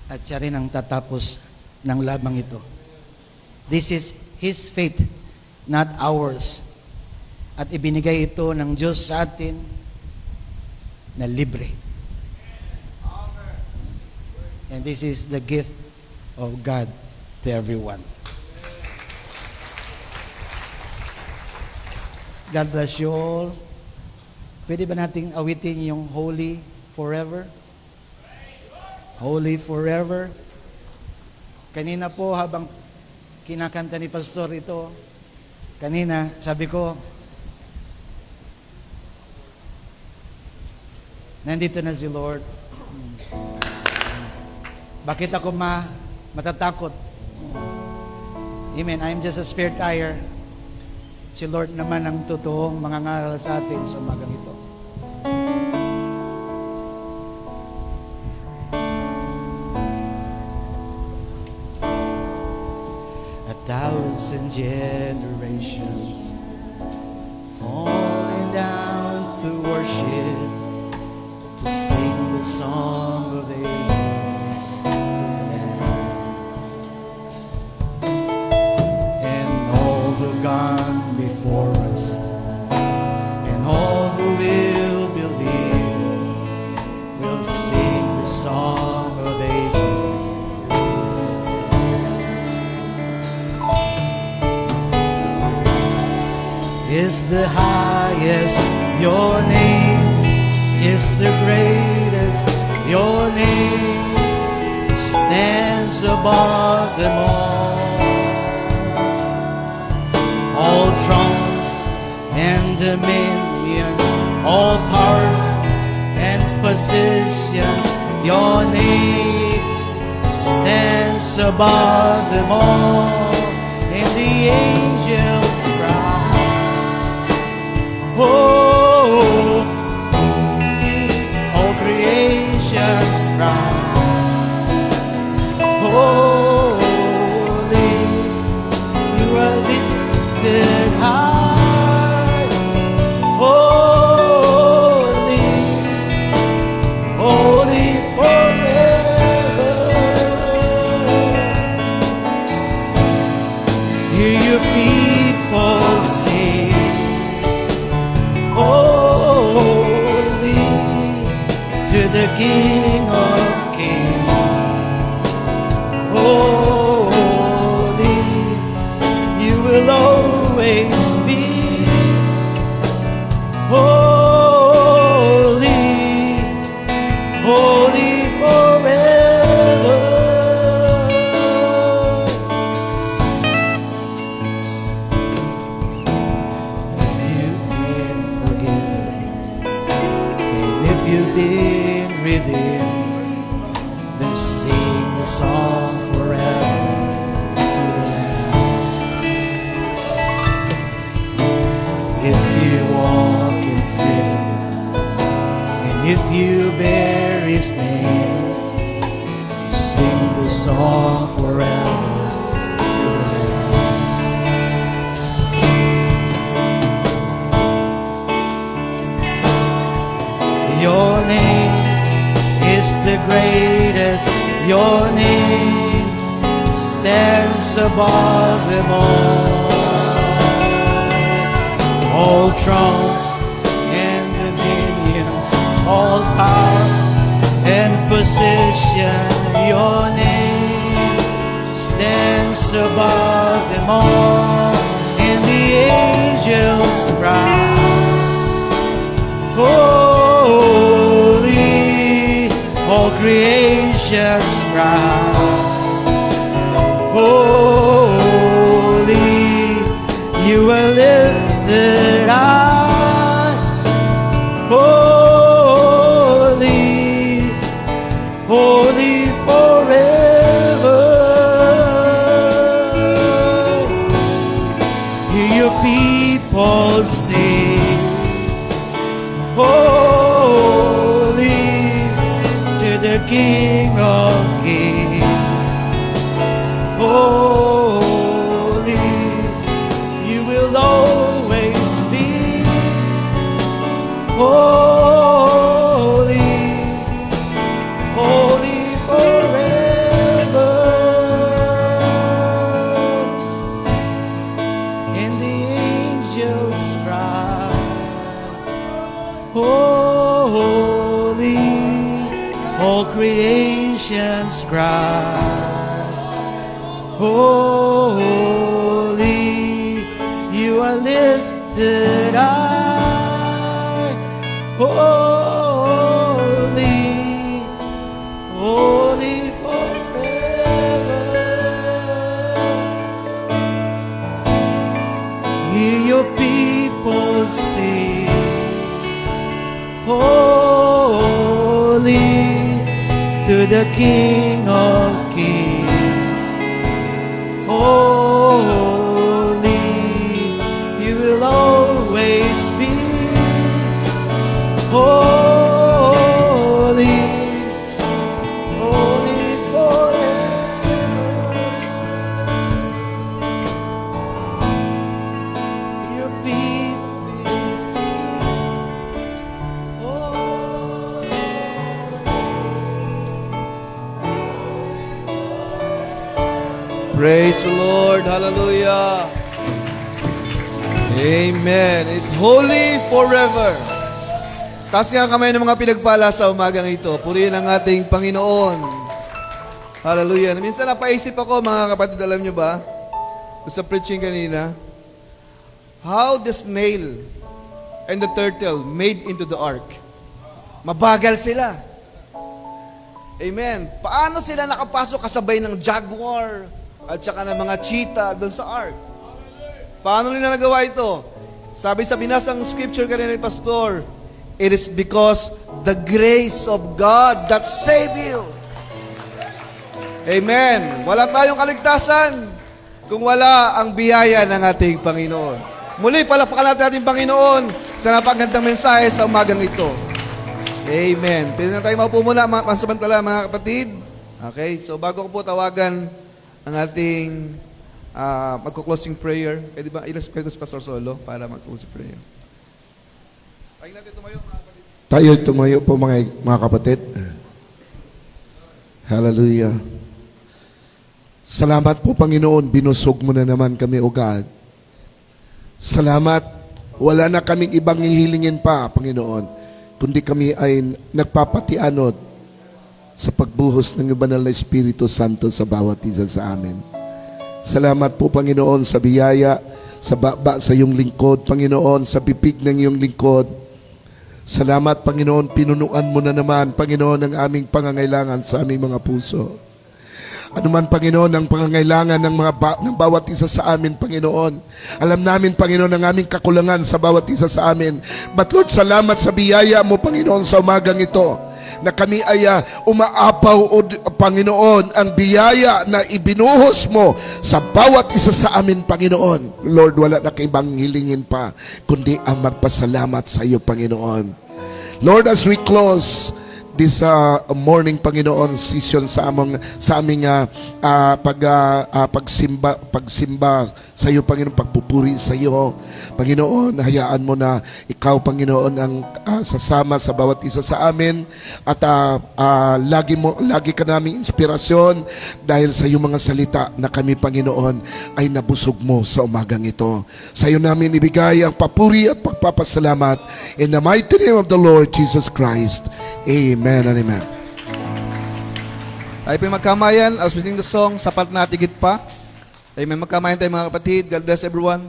at siya rin ang tatapos ng labang ito. This is His faith, not ours. At ibinigay ito ng Diyos sa atin na libre. And this is the gift of God to everyone. God bless you all. Pwede ba nating awitin yung Holy Forever? Holy Forever. Kanina po habang kinakanta ni Pastor ito, kanina sabi ko, nandito na si Lord. Bakit ako matatakot? Amen. I'm just a spare tire. Si Lord naman ang totoong mangangaral sa atin sa umagang ito. A thousand generations falling down to worship, to sing the song of ages to the Lamb. And all who gone before us, and all who will believe, will sing the song of ages. Is the highest, your name is the greatest, your name stands above them all. All thrones and dominions, all powers and positions, your name stands above them all. And the angels cry, oh, all creation's cry, holy, you are lifted high, holy, holy forever. Hear your people sing, holy, to the King of Kings. Holy, you will always be. Holy, holy forever. If you've been forgiven, and if you've been redeemed, then sing the song forever to the Lamb. If you walk in freedom, and if you bear His name, sing the song forever to the Lamb. Your name is the greatest, your name stands above them all. All thrones and dominions, all power and position, your name stands above them all. And the angels cry, holy, all creation's cry, holy, you are lifted high, holy, holy forever. Hear your people sing, holy, to the King of Kings. Holy, creations cry, holy, you are lifted high, holy, holy forever. Hear your people sing, holy, to the King of Kings. Holy, you will always be. Holy, holy forever. Your people sing, holy. Praise the Lord. Hallelujah. Amen. It's holy forever. Taas nga kamay ng mga pinagpala sa umagang ito. Purihin ang ating Panginoon. Hallelujah. Minsan napaisip ako, mga kapatid, alam nyo ba? Sa preaching kanina, how the snail and the turtle made into the ark. Mabagal sila. Amen. Paano sila nakapasok kasabay ng jaguar at saka ng mga cheetah doon sa ark? Paano nila nagawa ito? Sabi sa binasang scripture kanina ni Pastor, it is because the grace of God that save you. Amen. Wala tayong kaligtasan kung wala ang biyaya ng ating Panginoon. Muli, palapakan natin ating Panginoon sa napakagandang mensahe sa umagang ito. Amen. Pwede na tayo maupo muna, pansamantala, mga kapatid. Okay, so bago ko po tawagan ang ating magko-closing prayer, pwede ba ilas kayo sa Pastor Solo para mag-closing prayer? Tayo natin tumayo, mga kapatid. Tayo tumayo po mga kapatid. Hallelujah. Salamat po Panginoon, binusog mo na naman kami o God. Salamat, wala na kaming ibang hihilingin pa Panginoon, kundi kami ay nagpapatianod sa pagbuhos ng banal na Espiritu Santo sa bawat isa sa amin. Salamat po Panginoon sa biyaya, sa baba sa iyong lingkod, Panginoon, sa bibig ng iyong lingkod. Salamat Panginoon, pinunuan mo na naman Panginoon ang aming pangangailangan sa aming mga puso. Ano man Panginoon ang pangangailangan ng ng bawat isa sa amin Panginoon. Alam namin Panginoon ang aming kakulangan sa bawat isa sa amin. But Lord, salamat sa biyaya mo Panginoon sa umagang ito na kami ay umaapaw o Panginoon ang biyaya na ibinuhos mo sa bawat isa sa amin Panginoon. Lord, wala na kaibang hilingin pa kundi ang magpasalamat sa iyo Panginoon. Lord, as we close this morning Panginoon session sa aming pagsimba sa iyo Panginoon, pagpupuri sa iyo Panginoon. Hayaan mo na ikaw Panginoon ang sasama sa bawat isa sa amin at lagi ka naming inspirasyon dahil sa iyong mga salita na kami Panginoon ay nabusog mo sa umagang ito. Sa iyo namin ibigay ang papuri at pagpapasalamat in the mighty name of the Lord Jesus Christ. Amen and amen. Tayo po magkamayan, as we sing the song, sapat na tigit pa. Amen. Magkamayan tayo mga kapatid. God bless everyone.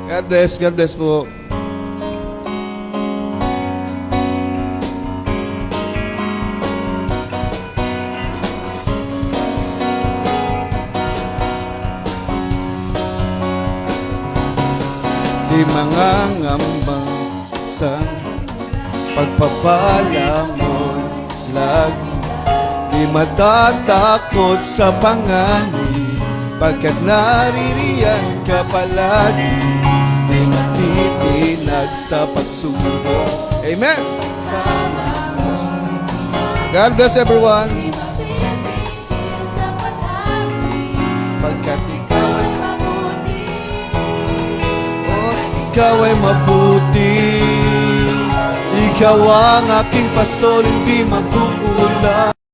God bless po. Di mangangamba sa pagpapala mo lagi. Di matatakot sa panganib, pagkat naririyan ka palagi. Di matitinag sa pagsubok. Amen! God bless everyone. Pagkat ikaw ay mabuti, ikaw ang aking pastor, hindi magkukulang.